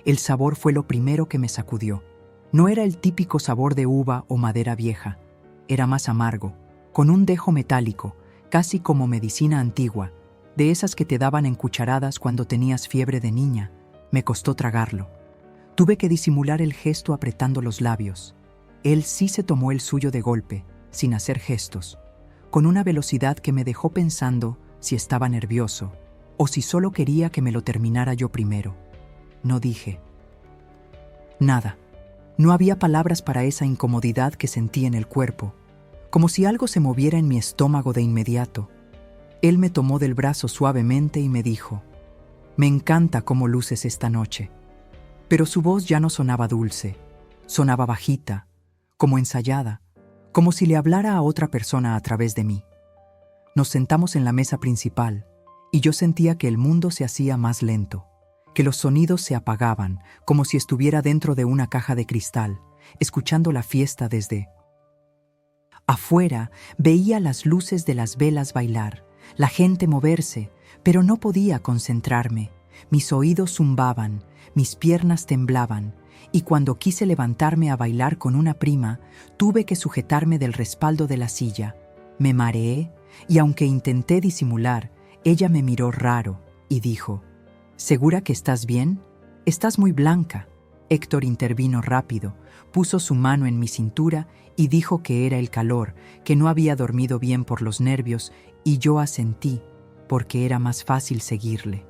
El sabor fue lo primero que me sacudió. No era el típico sabor de uva o madera vieja. Era más amargo, con un dejo metálico, casi como medicina antigua, de esas que te daban en cucharadas cuando tenías fiebre de niña. Me costó tragarlo. Tuve que disimular el gesto apretando los labios. Él sí se tomó el suyo de golpe, sin hacer gestos, con una velocidad que me dejó pensando si estaba nervioso o si solo quería que me lo terminara yo primero. No dije nada. No había palabras para esa incomodidad que sentí en el cuerpo, como si algo se moviera en mi estómago de inmediato. Él me tomó del brazo suavemente y me dijo: «Me encanta cómo luces esta noche». Pero su voz ya no sonaba dulce, sonaba bajita, como ensayada, como si le hablara a otra persona a través de mí. Nos sentamos en la mesa principal y yo sentía que el mundo se hacía más lento, que los sonidos se apagaban, como si estuviera dentro de una caja de cristal, escuchando la fiesta desde afuera. Veía las luces de las velas bailar, la gente moverse, pero no podía concentrarme. Mis oídos zumbaban, mis piernas temblaban, y cuando quise levantarme a bailar con una prima, tuve que sujetarme del respaldo de la silla. Me mareé, y aunque intenté disimular, ella me miró raro y dijo: «¿Segura que estás bien? Estás muy blanca». Héctor intervino rápido, puso su mano en mi cintura y dijo que era el calor, que no había dormido bien por los nervios, y yo asentí, porque era más fácil seguirle.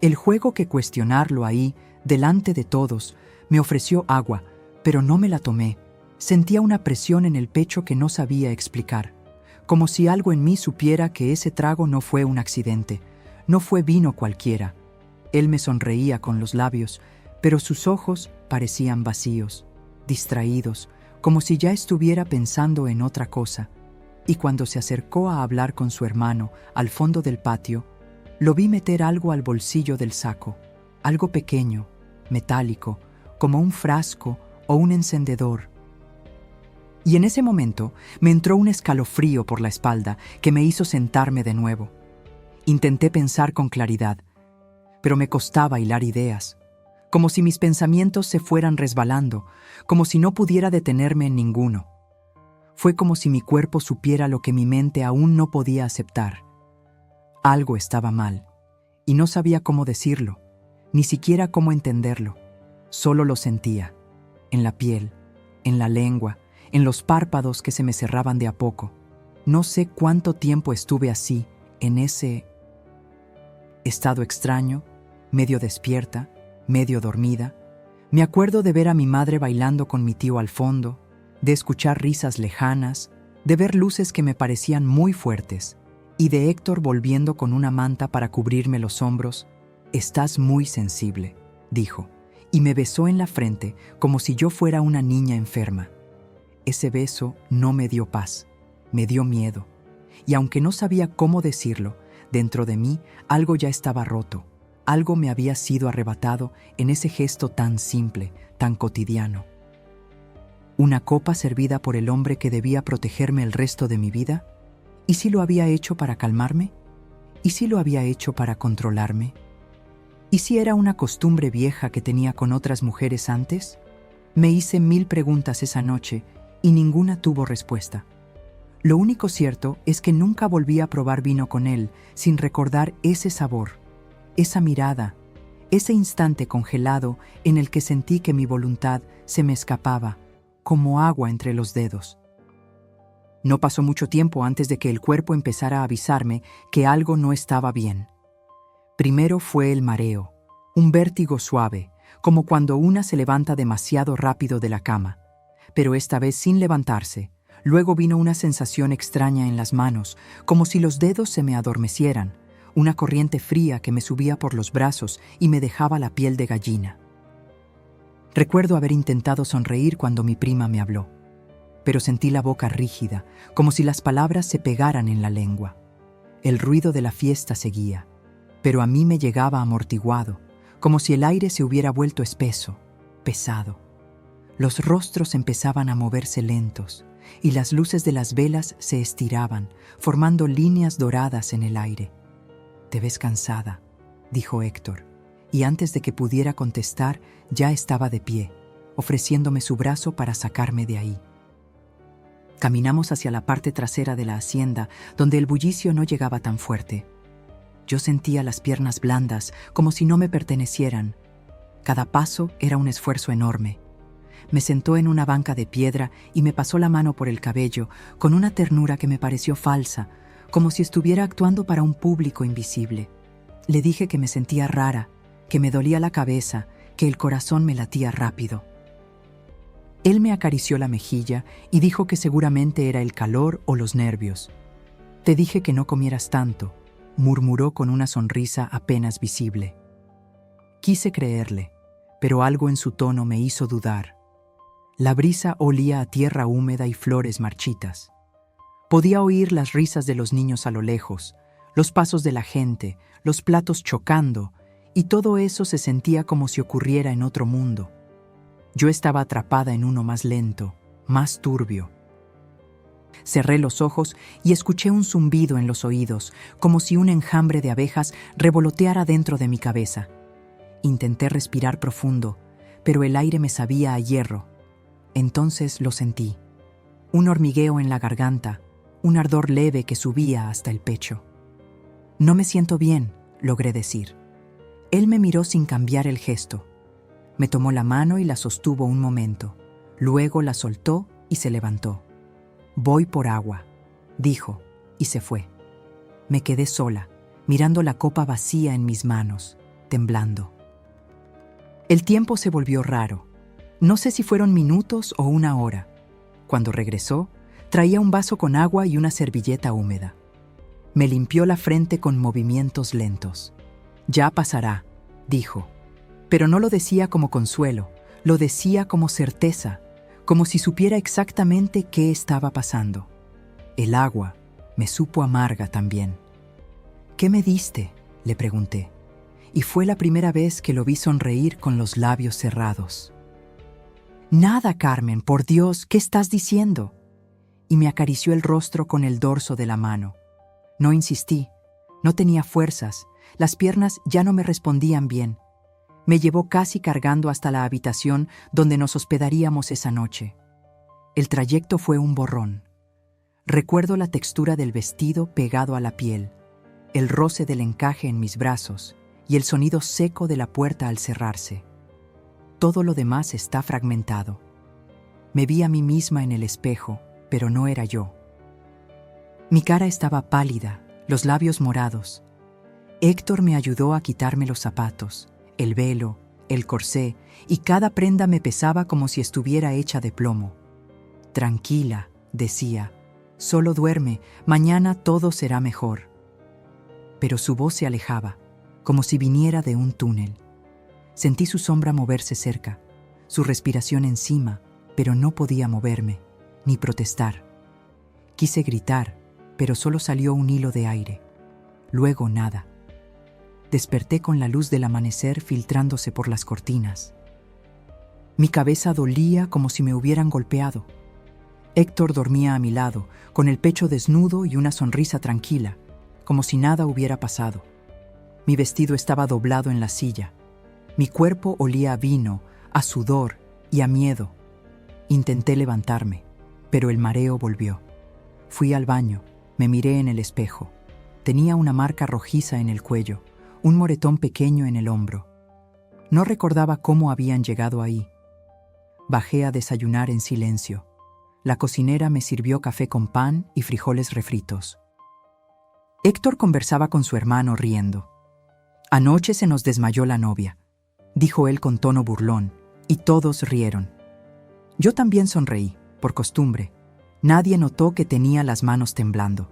El juego que cuestionarlo ahí, delante de todos. Me ofreció agua, pero no me la tomé. Sentía una presión en el pecho que no sabía explicar, como si algo en mí supiera que ese trago no fue un accidente, no fue vino cualquiera. Él me sonreía con los labios, pero sus ojos parecían vacíos, distraídos, como si ya estuviera pensando en otra cosa. Y cuando se acercó a hablar con su hermano al fondo del patio, lo vi meter algo al bolsillo del saco, algo pequeño, metálico, como un frasco o un encendedor. Y en ese momento me entró un escalofrío por la espalda que me hizo sentarme de nuevo. Intenté pensar con claridad, pero me costaba hilar ideas, como si mis pensamientos se fueran resbalando, como si no pudiera detenerme en ninguno. Fue como si mi cuerpo supiera lo que mi mente aún no podía aceptar. Algo estaba mal, y no sabía cómo decirlo, ni siquiera cómo entenderlo. Solo lo sentía, en la piel, en la lengua, en los párpados que se me cerraban de a poco. No sé cuánto tiempo estuve así, en ese estado extraño, medio despierta, medio dormida. Me acuerdo de ver a mi madre bailando con mi tío al fondo, de escuchar risas lejanas, de ver luces que me parecían muy fuertes, y de Héctor volviendo con una manta para cubrirme los hombros. «Estás muy sensible», dijo, y me besó en la frente como si yo fuera una niña enferma. Ese beso no me dio paz, me dio miedo, y aunque no sabía cómo decirlo, dentro de mí algo ya estaba roto, algo me había sido arrebatado en ese gesto tan simple, tan cotidiano. ¿Una copa servida por el hombre que debía protegerme el resto de mi vida? ¿Y si lo había hecho para calmarme? ¿Y si lo había hecho para controlarme? ¿Y si era una costumbre vieja que tenía con otras mujeres antes? Me hice 1000 preguntas esa noche y ninguna tuvo respuesta. Lo único cierto es que nunca volví a probar vino con él sin recordar ese sabor, esa mirada, ese instante congelado en el que sentí que mi voluntad se me escapaba, como agua entre los dedos. No pasó mucho tiempo antes de que el cuerpo empezara a avisarme que algo no estaba bien. Primero fue el mareo, un vértigo suave, como cuando una se levanta demasiado rápido de la cama, pero esta vez sin levantarse. Luego vino una sensación extraña en las manos, como si los dedos se me adormecieran, una corriente fría que me subía por los brazos y me dejaba la piel de gallina. Recuerdo haber intentado sonreír cuando mi prima me habló, pero sentí la boca rígida, como si las palabras se pegaran en la lengua. El ruido de la fiesta seguía, pero a mí me llegaba amortiguado, como si el aire se hubiera vuelto espeso, pesado. Los rostros empezaban a moverse lentos, y las luces de las velas se estiraban, formando líneas doradas en el aire. «Te ves cansada», dijo Héctor, y antes de que pudiera contestar, ya estaba de pie, ofreciéndome su brazo para sacarme de ahí. Caminamos hacia la parte trasera de la hacienda, donde el bullicio no llegaba tan fuerte. Yo sentía las piernas blandas, como si no me pertenecieran. Cada paso era un esfuerzo enorme. Me sentó en una banca de piedra y me pasó la mano por el cabello, con una ternura que me pareció falsa, como si estuviera actuando para un público invisible. Le dije que me sentía rara, que me dolía la cabeza, que el corazón me latía rápido. Él me acarició la mejilla y dijo que seguramente era el calor o los nervios. «Te dije que no comieras tanto», murmuró con una sonrisa apenas visible. Quise creerle, pero algo en su tono me hizo dudar. La brisa olía a tierra húmeda y flores marchitas. Podía oír las risas de los niños a lo lejos, los pasos de la gente, los platos chocando, y todo eso se sentía como si ocurriera en otro mundo. Yo estaba atrapada en uno más lento, más turbio. Cerré los ojos y escuché un zumbido en los oídos, como si un enjambre de abejas revoloteara dentro de mi cabeza. Intenté respirar profundo, pero el aire me sabía a hierro. Entonces lo sentí. Un hormigueo en la garganta, un ardor leve que subía hasta el pecho. «No me siento bien», logré decir. Él me miró sin cambiar el gesto. Me tomó la mano y la sostuvo un momento. Luego la soltó y se levantó. «Voy por agua», dijo, y se fue. Me quedé sola, mirando la copa vacía en mis manos, temblando. El tiempo se volvió raro. No sé si fueron minutos o una hora. Cuando regresó, traía un vaso con agua y una servilleta húmeda. Me limpió la frente con movimientos lentos. «Ya pasará», dijo. Pero no lo decía como consuelo, lo decía como certeza, como si supiera exactamente qué estaba pasando. El agua me supo amarga también. «¿Qué me diste?», le pregunté, y fue la primera vez que lo vi sonreír con los labios cerrados. «Nada, Carmen, por Dios, ¿qué estás diciendo?», y me acarició el rostro con el dorso de la mano. No insistí, no tenía fuerzas, las piernas ya no me respondían bien. Me llevó casi cargando hasta la habitación donde nos hospedaríamos esa noche. El trayecto fue un borrón. Recuerdo la textura del vestido pegado a la piel, el roce del encaje en mis brazos y el sonido seco de la puerta al cerrarse. Todo lo demás está fragmentado. Me vi a mí misma en el espejo, pero no era yo. Mi cara estaba pálida, los labios morados. Héctor me ayudó a quitarme los zapatos, el velo, el corsé, y cada prenda me pesaba como si estuviera hecha de plomo. «Tranquila», decía, «solo duerme, mañana todo será mejor». Pero su voz se alejaba, como si viniera de un túnel. Sentí su sombra moverse cerca, su respiración encima, pero no podía moverme, ni protestar. Quise gritar, pero solo salió un hilo de aire. Luego nada. Desperté con la luz del amanecer filtrándose por las cortinas. Mi cabeza dolía como si me hubieran golpeado. Héctor dormía a mi lado, con el pecho desnudo y una sonrisa tranquila, como si nada hubiera pasado. Mi vestido estaba doblado en la silla. Mi cuerpo olía a vino, a sudor y a miedo. Intenté levantarme, pero el mareo volvió. Fui al baño, me miré en el espejo. Tenía una marca rojiza en el cuello, un moretón pequeño en el hombro. No recordaba cómo habían llegado ahí. Bajé a desayunar en silencio. La cocinera me sirvió café con pan y frijoles refritos. Héctor conversaba con su hermano riendo. «Anoche se nos desmayó la novia», dijo él con tono burlón, y todos rieron. Yo también sonreí, por costumbre. Nadie notó que tenía las manos temblando.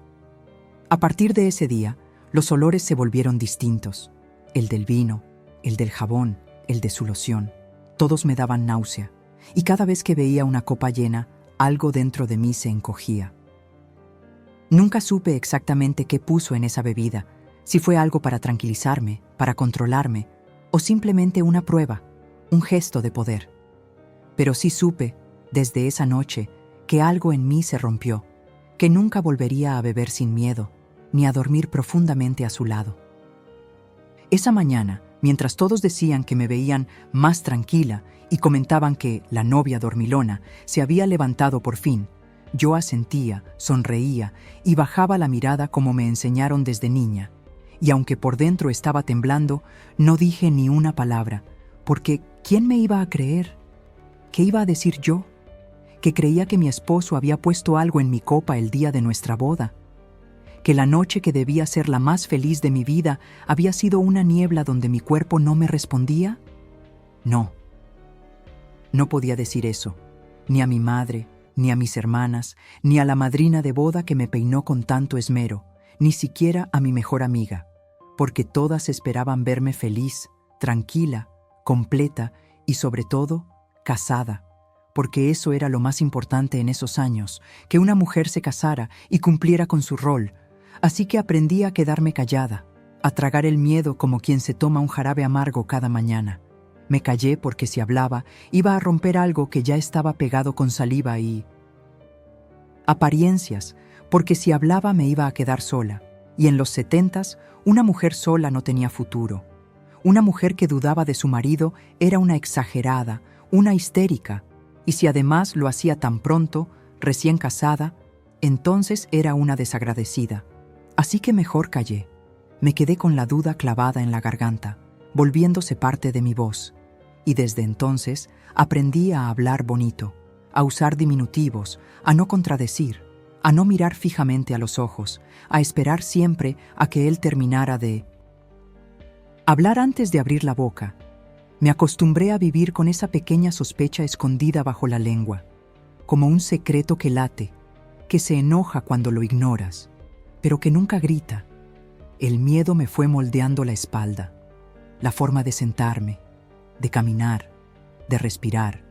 A partir de ese día, los olores se volvieron distintos. El del vino, el del jabón, el de su loción. Todos me daban náusea, y cada vez que veía una copa llena, algo dentro de mí se encogía. Nunca supe exactamente qué puso en esa bebida, si fue algo para tranquilizarme, para controlarme, o simplemente una prueba, un gesto de poder. Pero sí supe, desde esa noche, que algo en mí se rompió, que nunca volvería a beber sin miedo, ni a dormir profundamente a su lado. Esa mañana, mientras todos decían que me veían más tranquila y comentaban que la novia dormilona se había levantado por fin, yo asentía, sonreía y bajaba la mirada como me enseñaron desde niña. Y aunque por dentro estaba temblando, no dije ni una palabra, porque ¿quién me iba a creer? ¿Qué iba a decir yo? Que creía que mi esposo había puesto algo en mi copa el día de nuestra boda, que la noche que debía ser la más feliz de mi vida había sido una niebla donde mi cuerpo no me respondía. No podía decir eso, ni a mi madre, ni a mis hermanas, ni a la madrina de boda que me peinó con tanto esmero, ni siquiera a mi mejor amiga, porque todas esperaban verme feliz, tranquila, completa y sobre todo, casada, porque eso era lo más importante en esos años, que una mujer se casara y cumpliera con su rol. Así que aprendí a quedarme callada, a tragar el miedo como quien se toma un jarabe amargo cada mañana. Me callé porque si hablaba, iba a romper algo que ya estaba pegado con saliva y apariencias, porque si hablaba me iba a quedar sola. Y en los 70s, una mujer sola no tenía futuro. Una mujer que dudaba de su marido era una exagerada, una histérica, y si además lo hacía tan pronto, recién casada, entonces era una desagradecida. Así que mejor callé. Me quedé con la duda clavada en la garganta, volviéndose parte de mi voz. Y desde entonces aprendí a hablar bonito, a usar diminutivos, a no contradecir, a no mirar fijamente a los ojos, a esperar siempre a que él terminara de hablar antes de abrir la boca. Me acostumbré a vivir con esa pequeña sospecha escondida bajo la lengua, como un secreto que late, que se enoja cuando lo ignoras, pero que nunca grita. El miedo me fue moldeando la espalda, la forma de sentarme, de caminar, de respirar,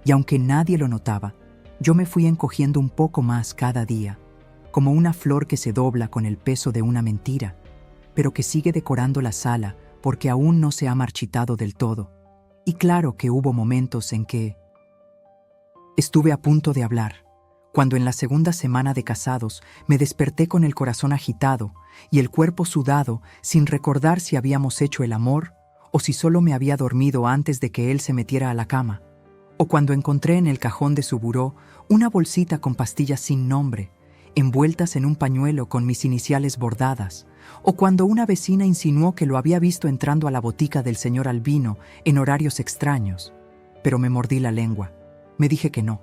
y aunque nadie lo notaba, yo me fui encogiendo un poco más cada día, como una flor que se dobla con el peso de una mentira, pero que sigue decorando la sala porque aún no se ha marchitado del todo. Y claro que hubo momentos en que estuve a punto de hablar, cuando en la segunda semana de casados me desperté con el corazón agitado y el cuerpo sudado sin recordar si habíamos hecho el amor o si solo me había dormido antes de que él se metiera a la cama, o cuando encontré en el cajón de su buró una bolsita con pastillas sin nombre, envueltas en un pañuelo con mis iniciales bordadas, o cuando una vecina insinuó que lo había visto entrando a la botica del señor Albino en horarios extraños, pero me mordí la lengua. Me dije que no.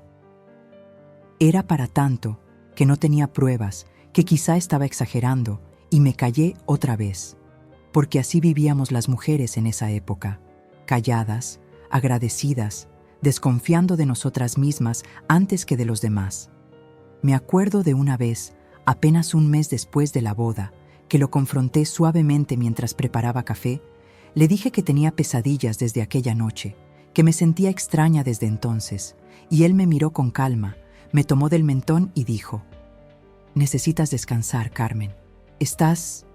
Era para tanto, que no tenía pruebas, que quizá estaba exagerando, y me callé otra vez, porque así vivíamos las mujeres en esa época, calladas, agradecidas, desconfiando de nosotras mismas antes que de los demás. Me acuerdo de una vez, apenas un mes después de la boda, que lo confronté suavemente mientras preparaba café. Le dije que tenía pesadillas desde aquella noche, que me sentía extraña desde entonces, y él me miró con calma, me tomó del mentón y dijo: «Necesitas descansar, Carmen. Estás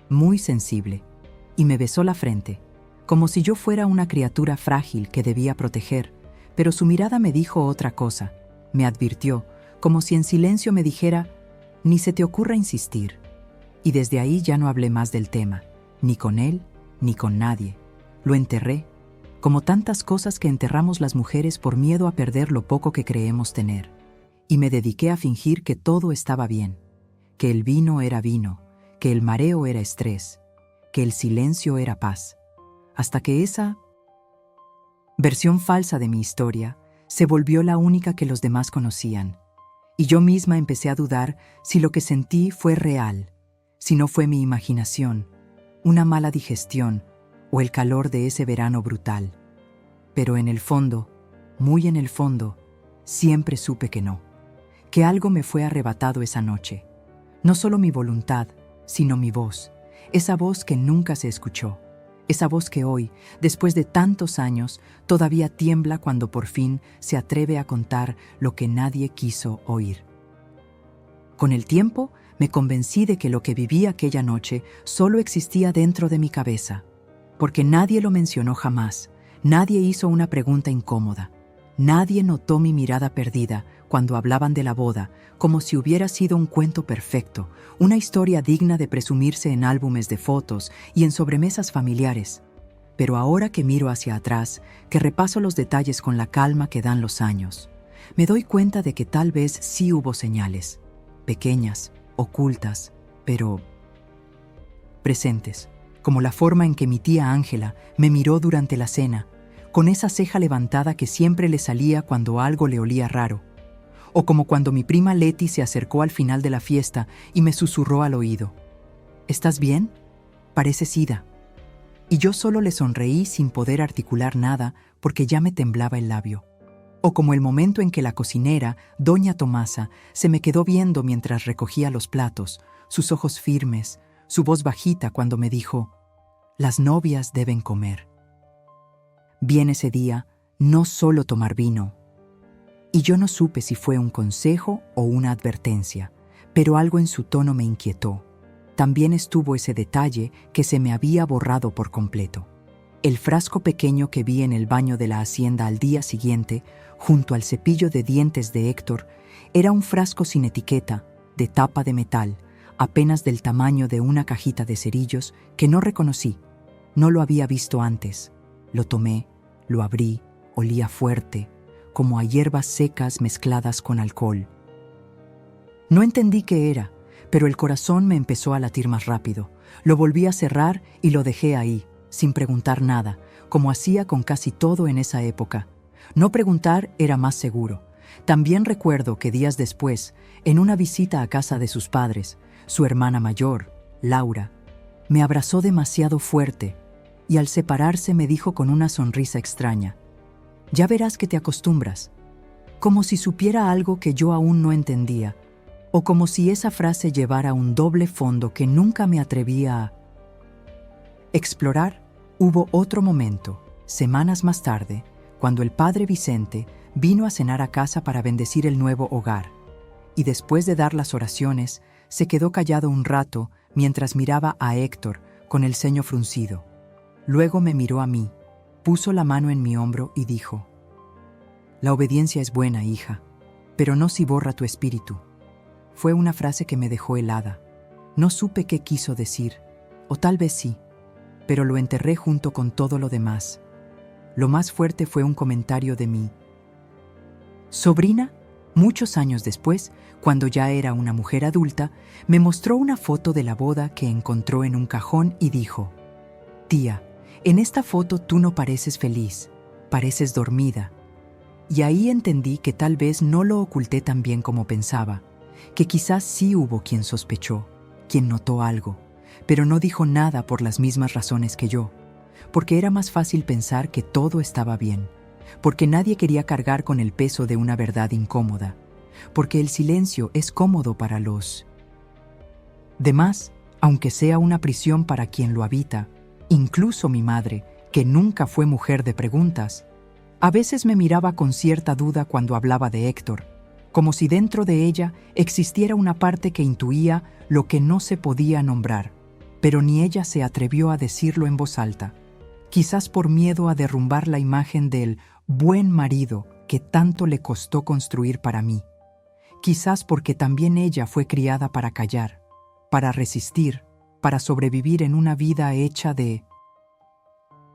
muy sensible», y me besó la frente, como si yo fuera una criatura frágil que debía proteger, pero su mirada me dijo otra cosa, me advirtió, como si en silencio me dijera: «Ni se te ocurra insistir». Y desde ahí ya no hablé más del tema, ni con él, ni con nadie. Lo enterré, como tantas cosas que enterramos las mujeres por miedo a perder lo poco que creemos tener. Y me dediqué a fingir que todo estaba bien, que el vino era vino, que el mareo era estrés, que el silencio era paz, hasta que esa versión falsa de mi historia se volvió la única que los demás conocían. Y yo misma empecé a dudar si lo que sentí fue real, si no fue mi imaginación, una mala digestión o el calor de ese verano brutal. Pero en el fondo, muy en el fondo, siempre supe que no, que algo me fue arrebatado esa noche. No solo mi voluntad, sino mi voz, esa voz que nunca se escuchó, esa voz que hoy, después de tantos años, todavía tiembla cuando por fin se atreve a contar lo que nadie quiso oír. Con el tiempo, me convencí de que lo que viví aquella noche solo existía dentro de mi cabeza, porque nadie lo mencionó jamás, nadie hizo una pregunta incómoda, nadie notó mi mirada perdida cuando hablaban de la boda, como si hubiera sido un cuento perfecto, una historia digna de presumirse en álbumes de fotos y en sobremesas familiares. Pero ahora que miro hacia atrás, que repaso los detalles con la calma que dan los años, me doy cuenta de que tal vez sí hubo señales, pequeñas, ocultas, pero presentes, como la forma en que mi tía Ángela me miró durante la cena, con esa ceja levantada que siempre le salía cuando algo le olía raro, o como cuando mi prima Leti se acercó al final de la fiesta y me susurró al oído: ¿estás bien? Pareces ida. Y yo solo le sonreí sin poder articular nada porque ya me temblaba el labio. O como el momento en que la cocinera, doña Tomasa, se me quedó viendo mientras recogía los platos, sus ojos firmes, su voz bajita cuando me dijo: las novias deben comer. Bien ese día, no solo tomar vino. Y yo no supe si fue un consejo o una advertencia, pero algo en su tono me inquietó. También estuvo ese detalle que se me había borrado por completo. El frasco pequeño que vi en el baño de la hacienda al día siguiente, junto al cepillo de dientes de Héctor, era un frasco sin etiqueta, de tapa de metal, apenas del tamaño de una cajita de cerillos que no reconocí. No lo había visto antes. Lo tomé, lo abrí, olía fuerte, como a hierbas secas mezcladas con alcohol. No entendí qué era, pero el corazón me empezó a latir más rápido. Lo volví a cerrar y lo dejé ahí, sin preguntar nada, como hacía con casi todo en esa época. No preguntar era más seguro. También recuerdo que días después, en una visita a casa de sus padres, su hermana mayor, Laura, me abrazó demasiado fuerte y al separarse me dijo con una sonrisa extraña: ya verás que te acostumbras, como si supiera algo que yo aún no entendía, o como si esa frase llevara un doble fondo que nunca me atrevía a explorar. Hubo otro momento, semanas más tarde, cuando el padre Vicente vino a cenar a casa para bendecir el nuevo hogar, y después de dar las oraciones, se quedó callado un rato mientras miraba a Héctor con el ceño fruncido. Luego me miró a mí, puso la mano en mi hombro y dijo: la obediencia es buena, hija, pero no si borra tu espíritu. Fue una frase que me dejó helada. No supe qué quiso decir, o tal vez sí, pero lo enterré junto con todo lo demás. Lo más fuerte fue un comentario de mi sobrina. Muchos años después, cuando ya era una mujer adulta, me mostró una foto de la boda que encontró en un cajón y dijo: tía, en esta foto tú no pareces feliz, pareces dormida. Y ahí entendí que tal vez no lo oculté tan bien como pensaba, que quizás sí hubo quien sospechó, quien notó algo, pero no dijo nada por las mismas razones que yo, porque era más fácil pensar que todo estaba bien, porque nadie quería cargar con el peso de una verdad incómoda, porque el silencio es cómodo para los demás, aunque sea una prisión para quien lo habita. Incluso mi madre, que nunca fue mujer de preguntas, a veces me miraba con cierta duda cuando hablaba de Héctor, como si dentro de ella existiera una parte que intuía lo que no se podía nombrar, pero ni ella se atrevió a decirlo en voz alta, quizás por miedo a derrumbar la imagen del buen marido que tanto le costó construir para mí, quizás porque también ella fue criada para callar, para resistir, para sobrevivir en una vida hecha de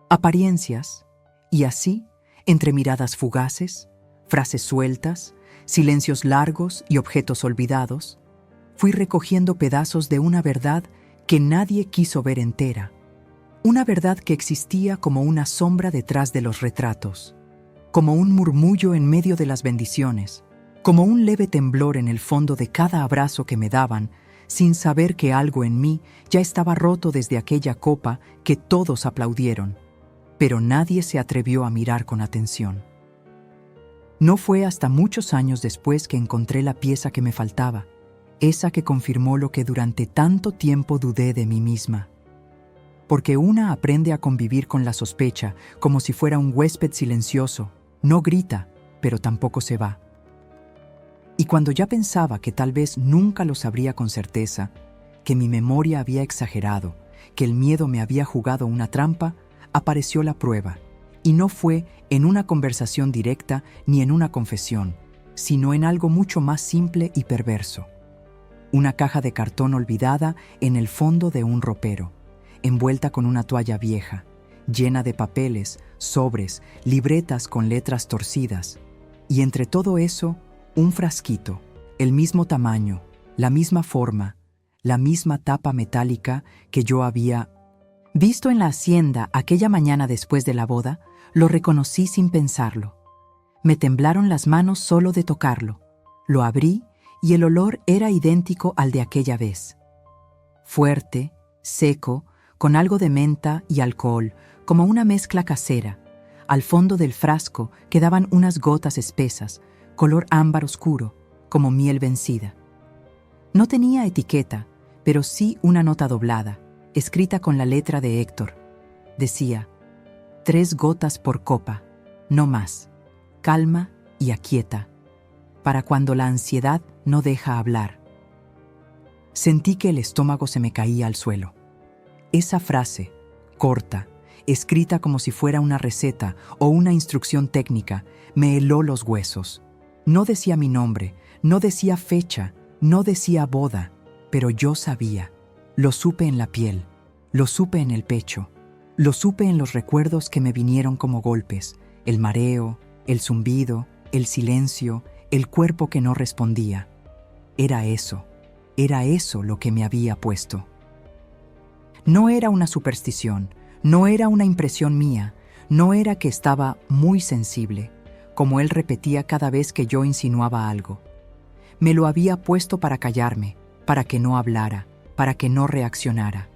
apariencias, y así, entre miradas fugaces, frases sueltas, silencios largos y objetos olvidados, fui recogiendo pedazos de una verdad que nadie quiso ver entera, una verdad que existía como una sombra detrás de los retratos, como un murmullo en medio de las bendiciones, como un leve temblor en el fondo de cada abrazo que me daban, sin saber que algo en mí ya estaba roto desde aquella copa que todos aplaudieron, pero nadie se atrevió a mirar con atención. No fue hasta muchos años después que encontré la pieza que me faltaba, esa que confirmó lo que durante tanto tiempo dudé de mí misma. Porque una aprende a convivir con la sospecha como si fuera un huésped silencioso, no grita, pero tampoco se va. Y cuando ya pensaba que tal vez nunca lo sabría con certeza, que mi memoria había exagerado, que el miedo me había jugado una trampa, apareció la prueba, y no fue en una conversación directa ni en una confesión, sino en algo mucho más simple y perverso. Una caja de cartón olvidada en el fondo de un ropero, envuelta con una toalla vieja, llena de papeles, sobres, libretas con letras torcidas, y entre todo eso, un frasquito, el mismo tamaño, la misma forma, la misma tapa metálica que yo había visto en la hacienda aquella mañana después de la boda. Lo reconocí sin pensarlo. Me temblaron las manos solo de tocarlo. Lo abrí y el olor era idéntico al de aquella vez. Fuerte, seco, con algo de menta y alcohol, como una mezcla casera. Al fondo del frasco quedaban unas gotas espesas, color ámbar oscuro, como miel vencida. No tenía etiqueta, pero sí una nota doblada, escrita con la letra de Héctor. Decía: 3 gotas por copa, no más. Calma y aquieta, para cuando la ansiedad no deja hablar. Sentí que el estómago se me caía al suelo. Esa frase, corta, escrita como si fuera una receta o una instrucción técnica, me heló los huesos. No decía mi nombre, no decía fecha, no decía boda, pero yo sabía. Lo supe en la piel, lo supe en el pecho, lo supe en los recuerdos que me vinieron como golpes, el mareo, el zumbido, el silencio, el cuerpo que no respondía. Era eso lo que me había puesto. No era una superstición, no era una impresión mía, no era que estaba muy sensible, como él repetía cada vez que yo insinuaba algo. Me lo había puesto para callarme, para que no hablara, para que no reaccionara.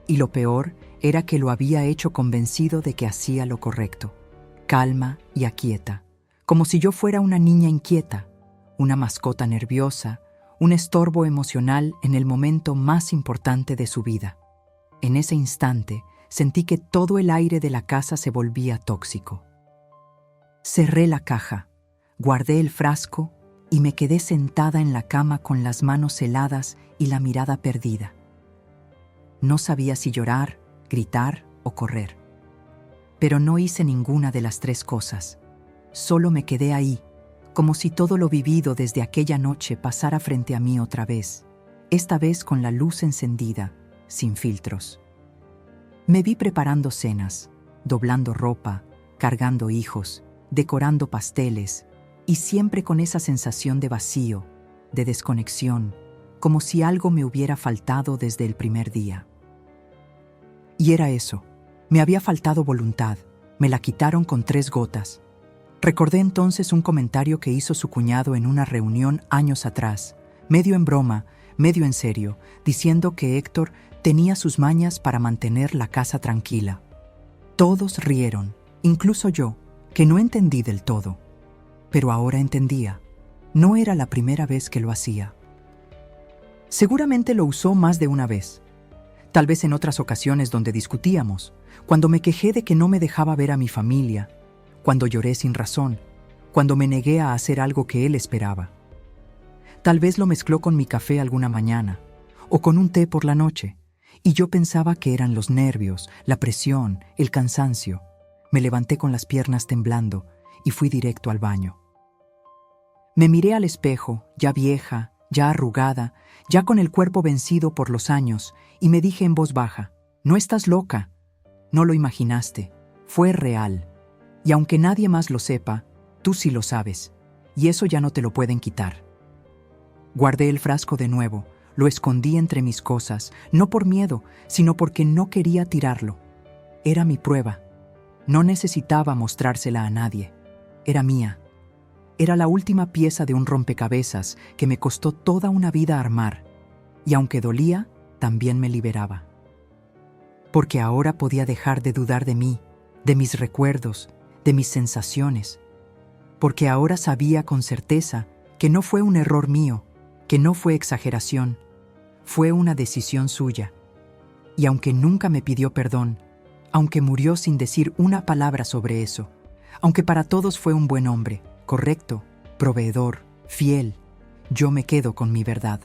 Y lo peor era que lo había hecho convencido de que hacía lo correcto, calma y aquieta, como si yo fuera una niña inquieta, una mascota nerviosa, un estorbo emocional en el momento más importante de su vida. En ese instante sentí que todo el aire de la casa se volvía tóxico. Cerré la caja, guardé el frasco y me quedé sentada en la cama con las manos heladas y la mirada perdida. No sabía si llorar, gritar o correr. Pero no hice ninguna de las 3 cosas. Solo me quedé ahí, como si todo lo vivido desde aquella noche pasara frente a mí otra vez, esta vez con la luz encendida, sin filtros. Me vi preparando cenas, doblando ropa, cargando hijos, decorando pasteles, y siempre con esa sensación de vacío, de desconexión, como si algo me hubiera faltado desde el primer día. Y era eso, me había faltado voluntad, me la quitaron con 3 gotas. Recordé entonces un comentario que hizo su cuñado en una reunión años atrás, medio en broma, medio en serio, diciendo que Héctor tenía sus mañas para mantener la casa tranquila. Todos rieron, incluso yo, que no entendí del todo. Pero ahora entendía. No era la primera vez que lo hacía. Seguramente lo usó más de una vez. Tal vez en otras ocasiones donde discutíamos, cuando me quejé de que no me dejaba ver a mi familia, cuando lloré sin razón, cuando me negué a hacer algo que él esperaba. Tal vez lo mezcló con mi café alguna mañana, o con un té por la noche, y yo pensaba que eran los nervios, la presión, el cansancio. Me levanté con las piernas temblando y fui directo al baño. Me miré al espejo, ya vieja, ya arrugada, ya con el cuerpo vencido por los años, y me dije en voz baja: «No estás loca. No lo imaginaste. Fue real. Y aunque nadie más lo sepa, tú sí lo sabes, y eso ya no te lo pueden quitar». Guardé el frasco de nuevo, lo escondí entre mis cosas, no por miedo, sino porque no quería tirarlo. Era mi prueba. No necesitaba mostrársela a nadie. Era mía. Era la última pieza de un rompecabezas que me costó toda una vida armar, y aunque dolía, también me liberaba. Porque ahora podía dejar de dudar de mí, de mis recuerdos, de mis sensaciones. Porque ahora sabía con certeza que no fue un error mío, que no fue exageración, fue una decisión suya. Y aunque nunca me pidió perdón, aunque murió sin decir una palabra sobre eso, aunque para todos fue un buen hombre, correcto, proveedor, fiel, yo me quedo con mi verdad.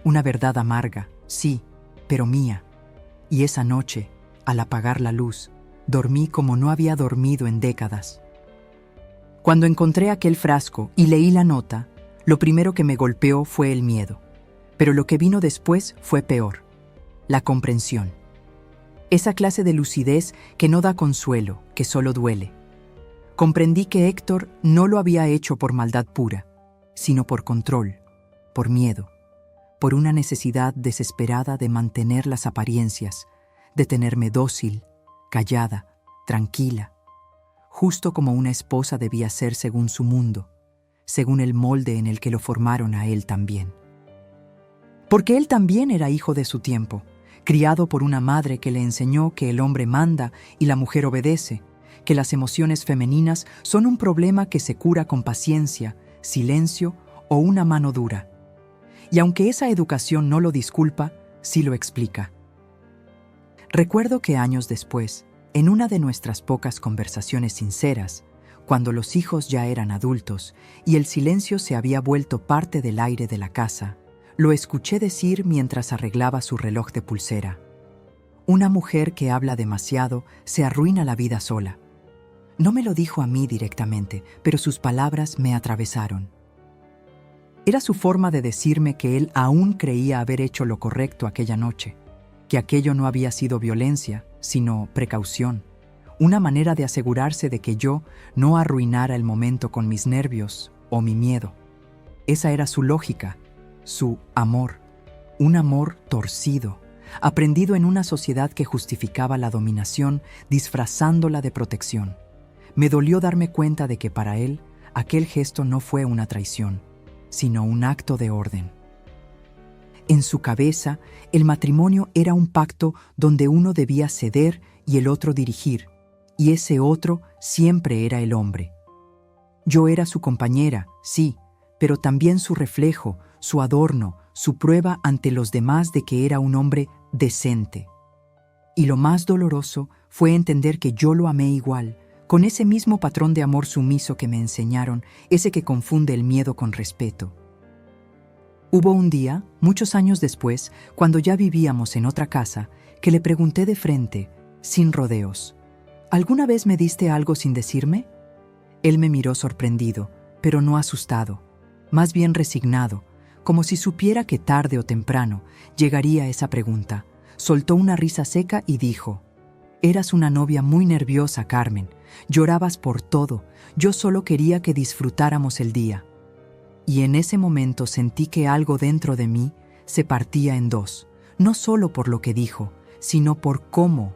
Una verdad amarga, sí, pero mía. Y esa noche, al apagar la luz, dormí como no había dormido en décadas. Cuando encontré aquel frasco y leí la nota, lo primero que me golpeó fue el miedo. Pero lo que vino después fue peor: la comprensión. Esa clase de lucidez que no da consuelo, que solo duele. Comprendí que Héctor no lo había hecho por maldad pura, sino por control, por miedo, por una necesidad desesperada de mantener las apariencias, de tenerme dócil, callada, tranquila, justo como una esposa debía ser según su mundo, según el molde en el que lo formaron a él también. Porque él también era hijo de su tiempo, criado por una madre que le enseñó que el hombre manda y la mujer obedece, que las emociones femeninas son un problema que se cura con paciencia, silencio o una mano dura. Y aunque esa educación no lo disculpa, sí lo explica. Recuerdo que años después, en una de nuestras pocas conversaciones sinceras, cuando los hijos ya eran adultos y el silencio se había vuelto parte del aire de la casa, lo escuché decir mientras arreglaba su reloj de pulsera: una mujer que habla demasiado se arruina la vida sola. No me lo dijo a mí directamente, pero sus palabras me atravesaron. Era su forma de decirme que él aún creía haber hecho lo correcto aquella noche, que aquello no había sido violencia, sino precaución, una manera de asegurarse de que yo no arruinara el momento con mis nervios o mi miedo. Esa era su lógica, su amor, un amor torcido, aprendido en una sociedad que justificaba la dominación disfrazándola de protección. Me dolió darme cuenta de que para él aquel gesto no fue una traición, sino un acto de orden. En su cabeza, el matrimonio era un pacto donde uno debía ceder y el otro dirigir, y ese otro siempre era el hombre. Yo era su compañera, sí, pero también su reflejo, su adorno, su prueba ante los demás de que era un hombre decente. Y lo más doloroso fue entender que yo lo amé igual, con ese mismo patrón de amor sumiso que me enseñaron, ese que confunde el miedo con respeto. Hubo un día, muchos años después, cuando ya vivíamos en otra casa, que le pregunté de frente, sin rodeos: ¿alguna vez me diste algo sin decirme? Él me miró sorprendido, pero no asustado, más bien resignado, como si supiera que tarde o temprano llegaría esa pregunta. Soltó una risa seca y dijo: eras una novia muy nerviosa, Carmen. Llorabas por todo. Yo solo quería que disfrutáramos el día. Y en ese momento sentí que algo dentro de mí se partía en dos, no solo por lo que dijo, sino por cómo.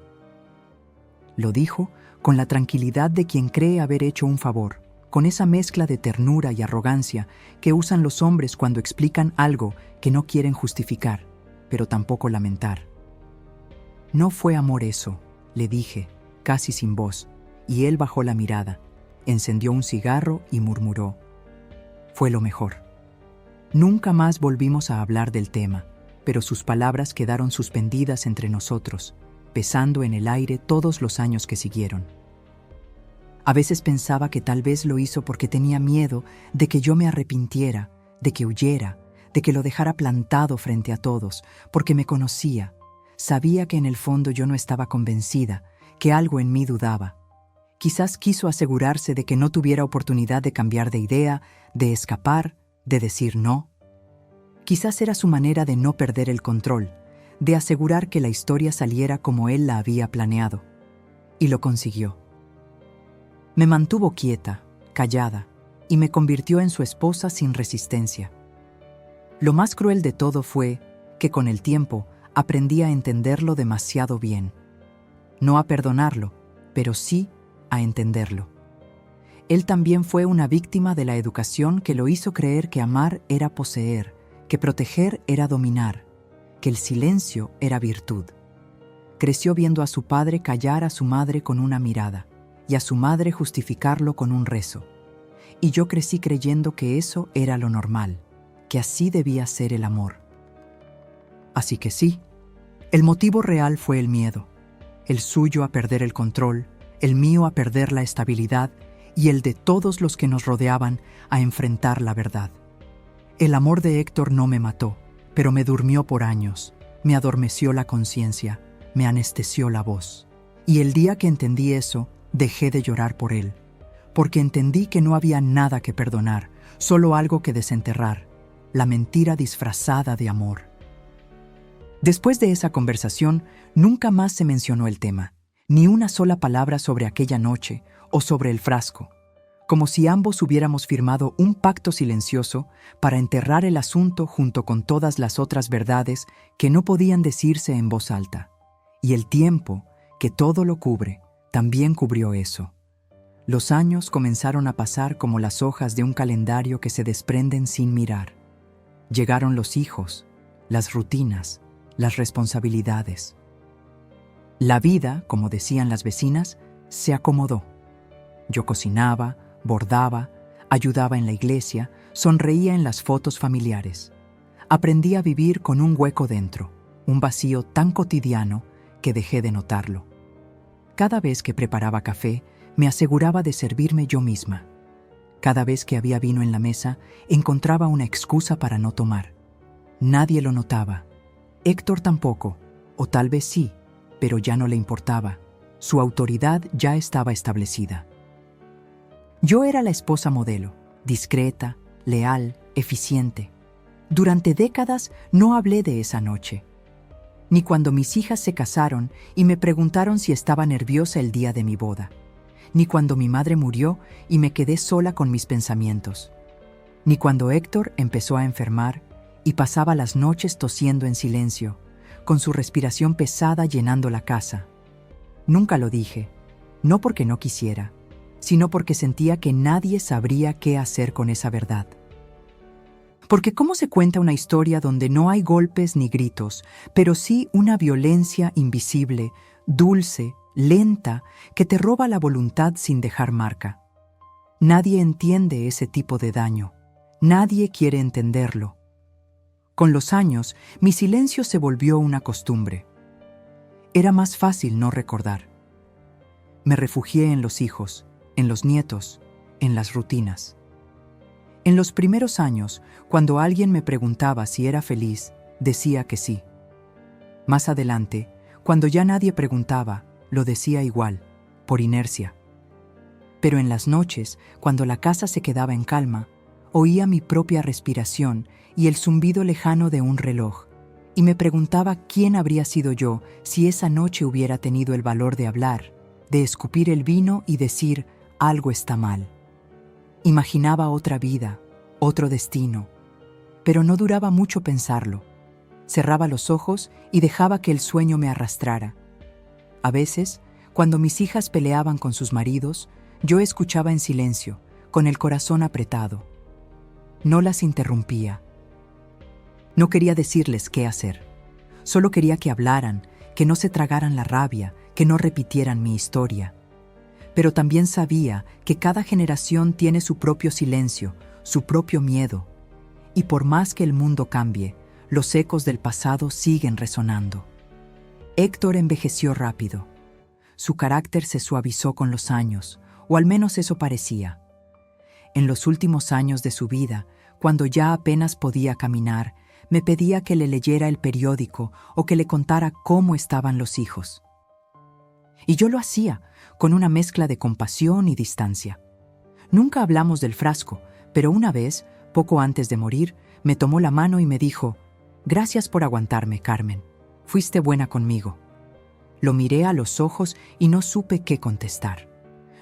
Lo dijo con la tranquilidad de quien cree haber hecho un favor, con esa mezcla de ternura y arrogancia que usan los hombres cuando explican algo que no quieren justificar, pero tampoco lamentar. No fue amor eso, le dije, casi sin voz, y él bajó la mirada, encendió un cigarro y murmuró: fue lo mejor. Nunca más volvimos a hablar del tema, pero sus palabras quedaron suspendidas entre nosotros, pesando en el aire todos los años que siguieron. A veces pensaba que tal vez lo hizo porque tenía miedo de que yo me arrepintiera, de que huyera, de que lo dejara plantado frente a todos, porque me conocía. Sabía que en el fondo yo no estaba convencida, que algo en mí dudaba. Quizás quiso asegurarse de que no tuviera oportunidad de cambiar de idea, de escapar, de decir no. Quizás era su manera de no perder el control, de asegurar que la historia saliera como él la había planeado. Y lo consiguió. Me mantuvo quieta, callada, y me convirtió en su esposa sin resistencia. Lo más cruel de todo fue que con el tiempo aprendí a entenderlo demasiado bien. No a perdonarlo, pero sí a entenderlo. Él también fue una víctima de la educación que lo hizo creer que amar era poseer, que proteger era dominar, que el silencio era virtud. Creció viendo a su padre callar a su madre con una mirada y a su madre justificarlo con un rezo. Y yo crecí creyendo que eso era lo normal, que así debía ser el amor. Así que sí, el motivo real fue el miedo, el suyo a perder el control, el mío a perder la estabilidad y el de todos los que nos rodeaban a enfrentar la verdad. El amor de Héctor no me mató, pero me durmió por años, me adormeció la conciencia, me anestesió la voz. Y el día que entendí eso, dejé de llorar por él, porque entendí que no había nada que perdonar, solo algo que desenterrar, la mentira disfrazada de amor. Después de esa conversación, nunca más se mencionó el tema, ni una sola palabra sobre aquella noche o sobre el frasco, como si ambos hubiéramos firmado un pacto silencioso para enterrar el asunto junto con todas las otras verdades que no podían decirse en voz alta. Y el tiempo, que todo lo cubre, también cubrió eso. Los años comenzaron a pasar como las hojas de un calendario que se desprenden sin mirar. Llegaron los hijos, las rutinas, las responsabilidades. La vida, como decían las vecinas, se acomodó. Yo cocinaba, bordaba, ayudaba en la iglesia, sonreía en las fotos familiares. Aprendí a vivir con un hueco dentro, un vacío tan cotidiano que dejé de notarlo. Cada vez que preparaba café, me aseguraba de servirme yo misma. Cada vez que había vino en la mesa, encontraba una excusa para no tomar. Nadie lo notaba. Héctor tampoco, o tal vez sí, pero ya no le importaba. Su autoridad ya estaba establecida. Yo era la esposa modelo, discreta, leal, eficiente. Durante décadas no hablé de esa noche. Ni cuando mis hijas se casaron y me preguntaron si estaba nerviosa el día de mi boda. Ni cuando mi madre murió y me quedé sola con mis pensamientos. Ni cuando Héctor empezó a enfermar y pasaba las noches tosiendo en silencio, con su respiración pesada llenando la casa. Nunca lo dije, no porque no quisiera, sino porque sentía que nadie sabría qué hacer con esa verdad. Porque ¿cómo se cuenta una historia donde no hay golpes ni gritos, pero sí una violencia invisible, dulce, lenta, que te roba la voluntad sin dejar marca? Nadie entiende ese tipo de daño. Nadie quiere entenderlo. Con los años, mi silencio se volvió una costumbre. Era más fácil no recordar. Me refugié en los hijos, en los nietos, en las rutinas. En los primeros años, cuando alguien me preguntaba si era feliz, decía que sí. Más adelante, cuando ya nadie preguntaba, lo decía igual, por inercia. Pero en las noches, cuando la casa se quedaba en calma, oía mi propia respiración y el zumbido lejano de un reloj, y me preguntaba quién habría sido yo si esa noche hubiera tenido el valor de hablar, de escupir el vino y decir, algo está mal. Imaginaba otra vida, otro destino, pero no duraba mucho pensarlo. Cerraba los ojos y dejaba que el sueño me arrastrara. A veces, cuando mis hijas peleaban con sus maridos, yo escuchaba en silencio, con el corazón apretado. No las interrumpía. No quería decirles qué hacer. Solo quería que hablaran, que no se tragaran la rabia, que no repitieran mi historia. Pero también sabía que cada generación tiene su propio silencio, su propio miedo. Y por más que el mundo cambie, los ecos del pasado siguen resonando. Héctor envejeció rápido. Su carácter se suavizó con los años, o al menos eso parecía. En los últimos años de su vida, cuando ya apenas podía caminar, me pedía que le leyera el periódico o que le contara cómo estaban los hijos. Y yo lo hacía, con una mezcla de compasión y distancia. Nunca hablamos del frasco, pero una vez, poco antes de morir, me tomó la mano y me dijo, «Gracias por aguantarme, Carmen. Fuiste buena conmigo». Lo miré a los ojos y no supe qué contestar.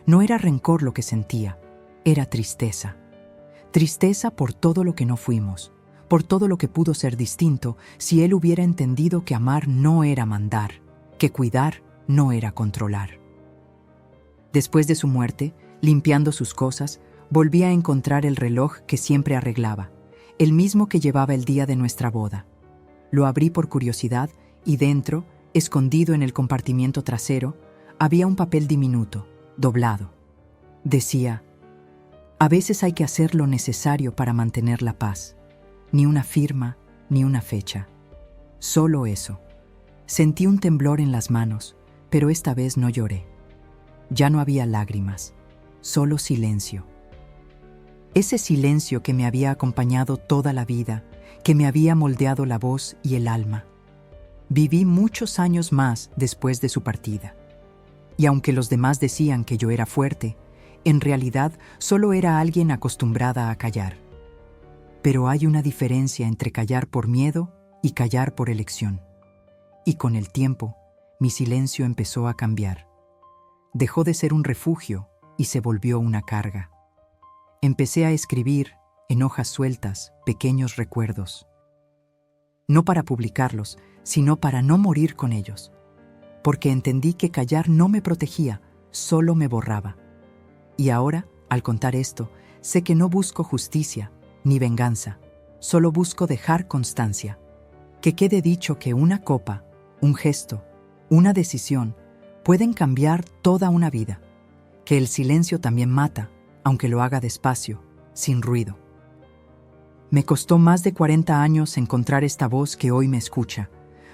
No era rencor lo que sentía, era tristeza. Tristeza por todo lo que no fuimos, por todo lo que pudo ser distinto si él hubiera entendido que amar no era mandar, que cuidar no era controlar. Después de su muerte, limpiando sus cosas, volví a encontrar el reloj que siempre arreglaba, el mismo que llevaba el día de nuestra boda. Lo abrí por curiosidad y dentro, escondido en el compartimiento trasero, había un papel diminuto, doblado. Decía, «A veces hay que hacer lo necesario para mantener la paz. Ni una firma, ni una fecha. Solo eso». Sentí un temblor en las manos, pero esta vez no lloré. Ya no había lágrimas, solo silencio. Ese silencio que me había acompañado toda la vida, que me había moldeado la voz y el alma. Viví muchos años más después de su partida. Y aunque los demás decían que yo era fuerte, En realidad, solo era alguien acostumbrada a callar. Pero hay una diferencia entre callar por miedo y callar por elección. Y con el tiempo, mi silencio empezó a cambiar. Dejó de ser un refugio y se volvió una carga. Empecé a escribir, en hojas sueltas, pequeños recuerdos. No para publicarlos, sino para no morir con ellos. Porque entendí que callar no me protegía, solo me borraba. Y ahora, al contar esto, sé que no busco justicia ni venganza, solo busco dejar constancia. Que quede dicho que una copa, un gesto, una decisión, pueden cambiar toda una vida. Que el silencio también mata, aunque lo haga despacio, sin ruido. Me costó más de 40 años encontrar esta voz que hoy me escucha.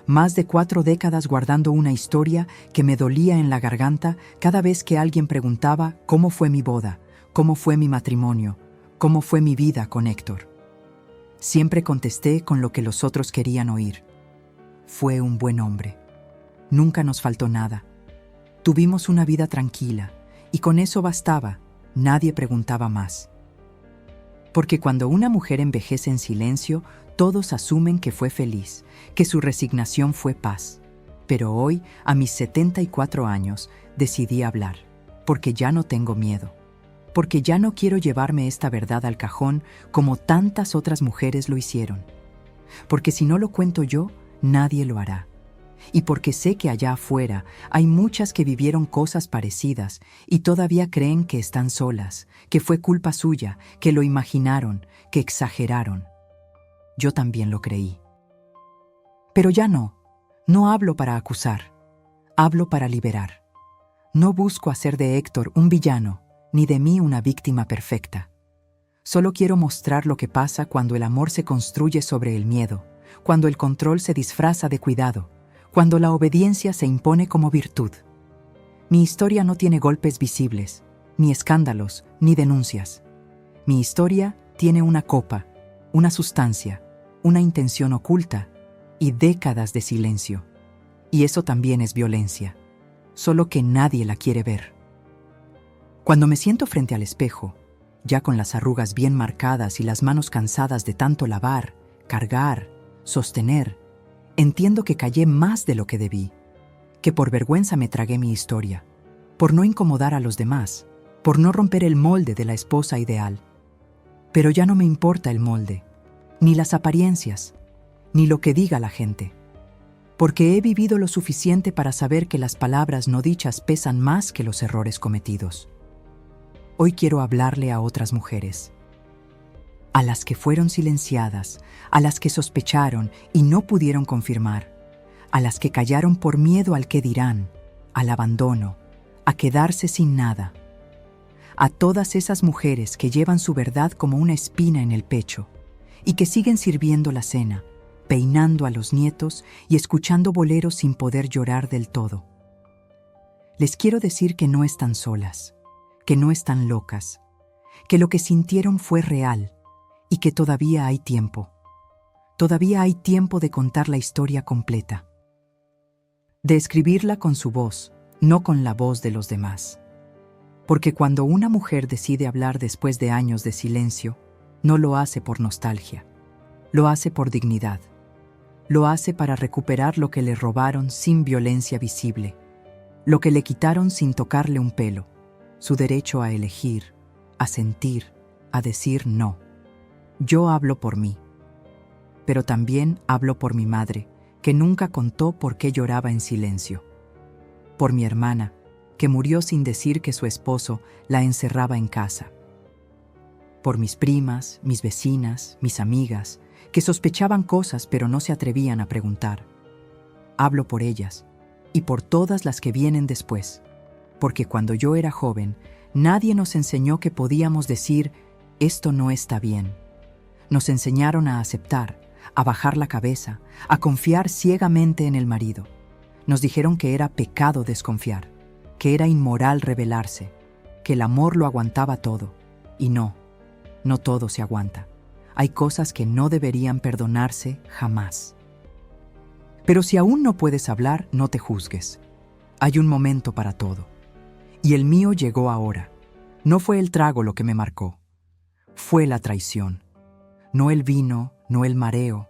Más de 4 décadas guardando una historia que me dolía en la garganta cada vez que alguien preguntaba cómo fue mi boda, cómo fue mi matrimonio, cómo fue mi vida con Héctor. Siempre contesté con lo que los otros querían oír. Fue un buen hombre. Nunca nos faltó nada. Tuvimos una vida tranquila y con eso bastaba, nadie preguntaba más. Porque cuando una mujer envejece en silencio, todos asumen que fue feliz, que su resignación fue paz. Pero hoy, a mis 74 años, decidí hablar, porque ya no tengo miedo. Porque ya no quiero llevarme esta verdad al cajón como tantas otras mujeres lo hicieron. Porque si no lo cuento yo, nadie lo hará. Y porque sé que allá afuera hay muchas que vivieron cosas parecidas y todavía creen que están solas, que fue culpa suya, que lo imaginaron, que exageraron. Yo también lo creí. Pero ya no hablo para acusar, hablo para liberar. No busco hacer de Héctor un villano, ni de mí una víctima perfecta. Solo quiero mostrar lo que pasa cuando el amor se construye sobre el miedo, cuando el control se disfraza de cuidado, cuando la obediencia se impone como virtud. Mi historia no tiene golpes visibles, ni escándalos, ni denuncias. Mi historia tiene una copa, una sustancia, una intención oculta y décadas de silencio. Y eso también es violencia, solo que nadie la quiere ver. Cuando me siento frente al espejo, ya con las arrugas bien marcadas y las manos cansadas de tanto lavar, cargar, sostener, entiendo que callé más de lo que debí, que por vergüenza me tragué mi historia, por no incomodar a los demás, por no romper el molde de la esposa ideal. Pero ya no me importa el molde, ni las apariencias, ni lo que diga la gente, porque he vivido lo suficiente para saber que las palabras no dichas pesan más que los errores cometidos. Hoy quiero hablarle a otras mujeres, a las que fueron silenciadas, a las que sospecharon y no pudieron confirmar, a las que callaron por miedo al qué dirán, al abandono, a quedarse sin nada. A todas esas mujeres que llevan su verdad como una espina en el pecho y que siguen sirviendo la cena, peinando a los nietos y escuchando boleros sin poder llorar del todo. Les quiero decir que no están solas, que no están locas, que lo que sintieron fue real y que todavía hay tiempo. Todavía hay tiempo de contar la historia completa, de escribirla con su voz, no con la voz de los demás. Porque cuando una mujer decide hablar después de años de silencio, no lo hace por nostalgia, lo hace por dignidad, lo hace para recuperar lo que le robaron sin violencia visible, lo que le quitaron sin tocarle un pelo, su derecho a elegir, a sentir, a decir no. Yo hablo por mí, pero también hablo por mi madre, que nunca contó por qué lloraba en silencio, por mi hermana, que murió sin decir que su esposo la encerraba en casa, por mis primas, mis vecinas, mis amigas, que sospechaban cosas pero no se atrevían a preguntar. Hablo por ellas y por todas las que vienen después, porque cuando yo era joven, nadie nos enseñó que podíamos decir, esto no está bien. Nos enseñaron a aceptar, a bajar la cabeza, a confiar ciegamente en el marido. Nos dijeron que era pecado desconfiar, que era inmoral rebelarse, que el amor lo aguantaba todo. Y no todo se aguanta. Hay cosas que no deberían perdonarse jamás. Pero si aún no puedes hablar, no te juzgues. Hay un momento para todo. Y el mío llegó ahora. No fue el trago lo que me marcó, fue la traición. No el vino, no el mareo,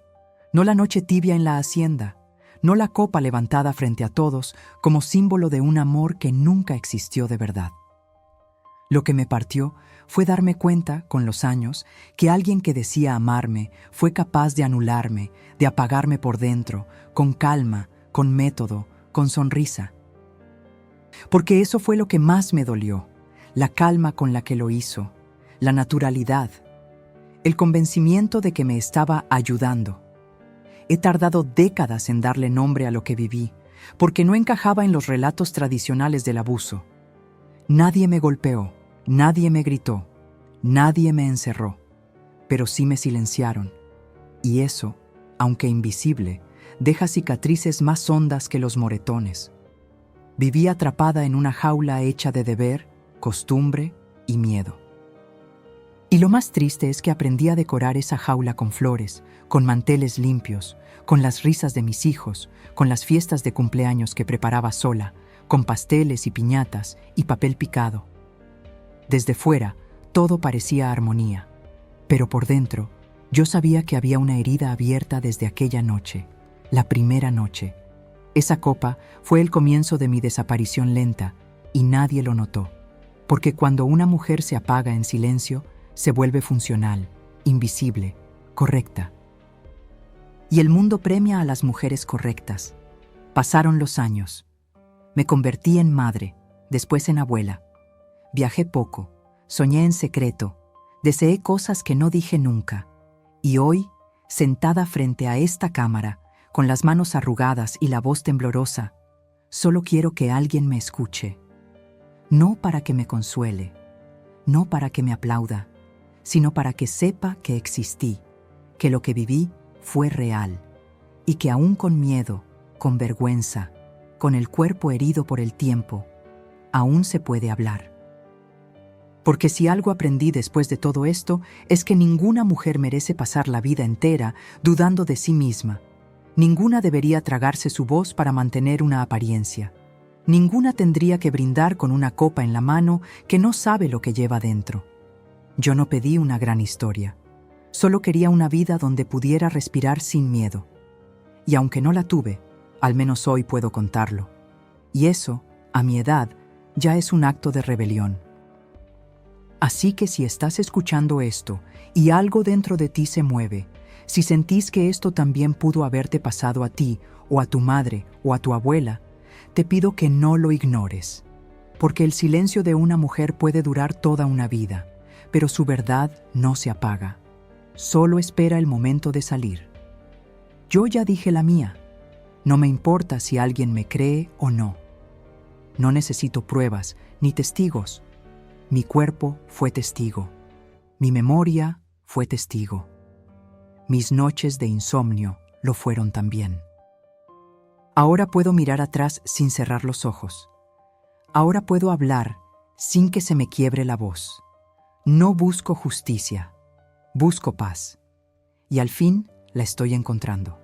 no la noche tibia en la hacienda, no la copa levantada frente a todos como símbolo de un amor que nunca existió de verdad. Lo que me partió fue darme cuenta, con los años, que alguien que decía amarme fue capaz de anularme, de apagarme por dentro, con calma, con método, con sonrisa. Porque eso fue lo que más me dolió, la calma con la que lo hizo, la naturalidad, el convencimiento de que me estaba ayudando. He tardado décadas en darle nombre a lo que viví, porque no encajaba en los relatos tradicionales del abuso. Nadie me golpeó, nadie me gritó, nadie me encerró, pero sí me silenciaron. Y eso, aunque invisible, deja cicatrices más hondas que los moretones. Viví atrapada en una jaula hecha de deber, costumbre y miedo. Y lo más triste es que aprendí a decorar esa jaula con flores, con manteles limpios, con las risas de mis hijos, con las fiestas de cumpleaños que preparaba sola, con pasteles y piñatas y papel picado. Desde fuera, todo parecía armonía, pero por dentro, yo sabía que había una herida abierta desde aquella noche, la primera noche. Esa copa fue el comienzo de mi desaparición lenta y nadie lo notó, porque cuando una mujer se apaga en silencio, se vuelve funcional, invisible, correcta. Y el mundo premia a las mujeres correctas. Pasaron los años. Me convertí en madre, después en abuela. Viajé poco, soñé en secreto, deseé cosas que no dije nunca. Y hoy, sentada frente a esta cámara, con las manos arrugadas y la voz temblorosa, solo quiero que alguien me escuche. No para que me consuele, no para que me aplauda, sino para que sepa que existí, que lo que viví fue real, y que aún con miedo, con vergüenza, con el cuerpo herido por el tiempo, aún se puede hablar. Porque si algo aprendí después de todo esto, es que ninguna mujer merece pasar la vida entera dudando de sí misma. Ninguna debería tragarse su voz para mantener una apariencia. Ninguna tendría que brindar con una copa en la mano que no sabe lo que lleva dentro. Yo no pedí una gran historia. Solo quería una vida donde pudiera respirar sin miedo. Y aunque no la tuve, al menos hoy puedo contarlo. Y eso, a mi edad, ya es un acto de rebelión. Así que si estás escuchando esto y algo dentro de ti se mueve, si sentís que esto también pudo haberte pasado a ti, o a tu madre, o a tu abuela, te pido que no lo ignores. Porque el silencio de una mujer puede durar toda una vida, pero su verdad no se apaga. Solo espera el momento de salir. Yo ya dije la mía. No me importa si alguien me cree o no. No necesito pruebas ni testigos. Mi cuerpo fue testigo. Mi memoria fue testigo. Mis noches de insomnio lo fueron también. Ahora puedo mirar atrás sin cerrar los ojos. Ahora puedo hablar sin que se me quiebre la voz. No busco justicia, busco paz. Y al fin la estoy encontrando.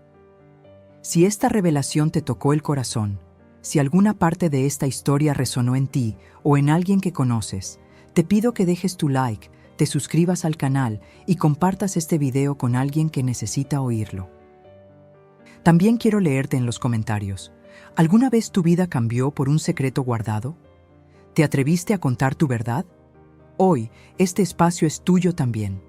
Si esta revelación te tocó el corazón, si alguna parte de esta historia resonó en ti o en alguien que conoces, te pido que dejes tu like, te suscribas al canal y compartas este video con alguien que necesita oírlo. También quiero leerte en los comentarios. ¿Alguna vez tu vida cambió por un secreto guardado? ¿Te atreviste a contar tu verdad? Hoy, este espacio es tuyo también.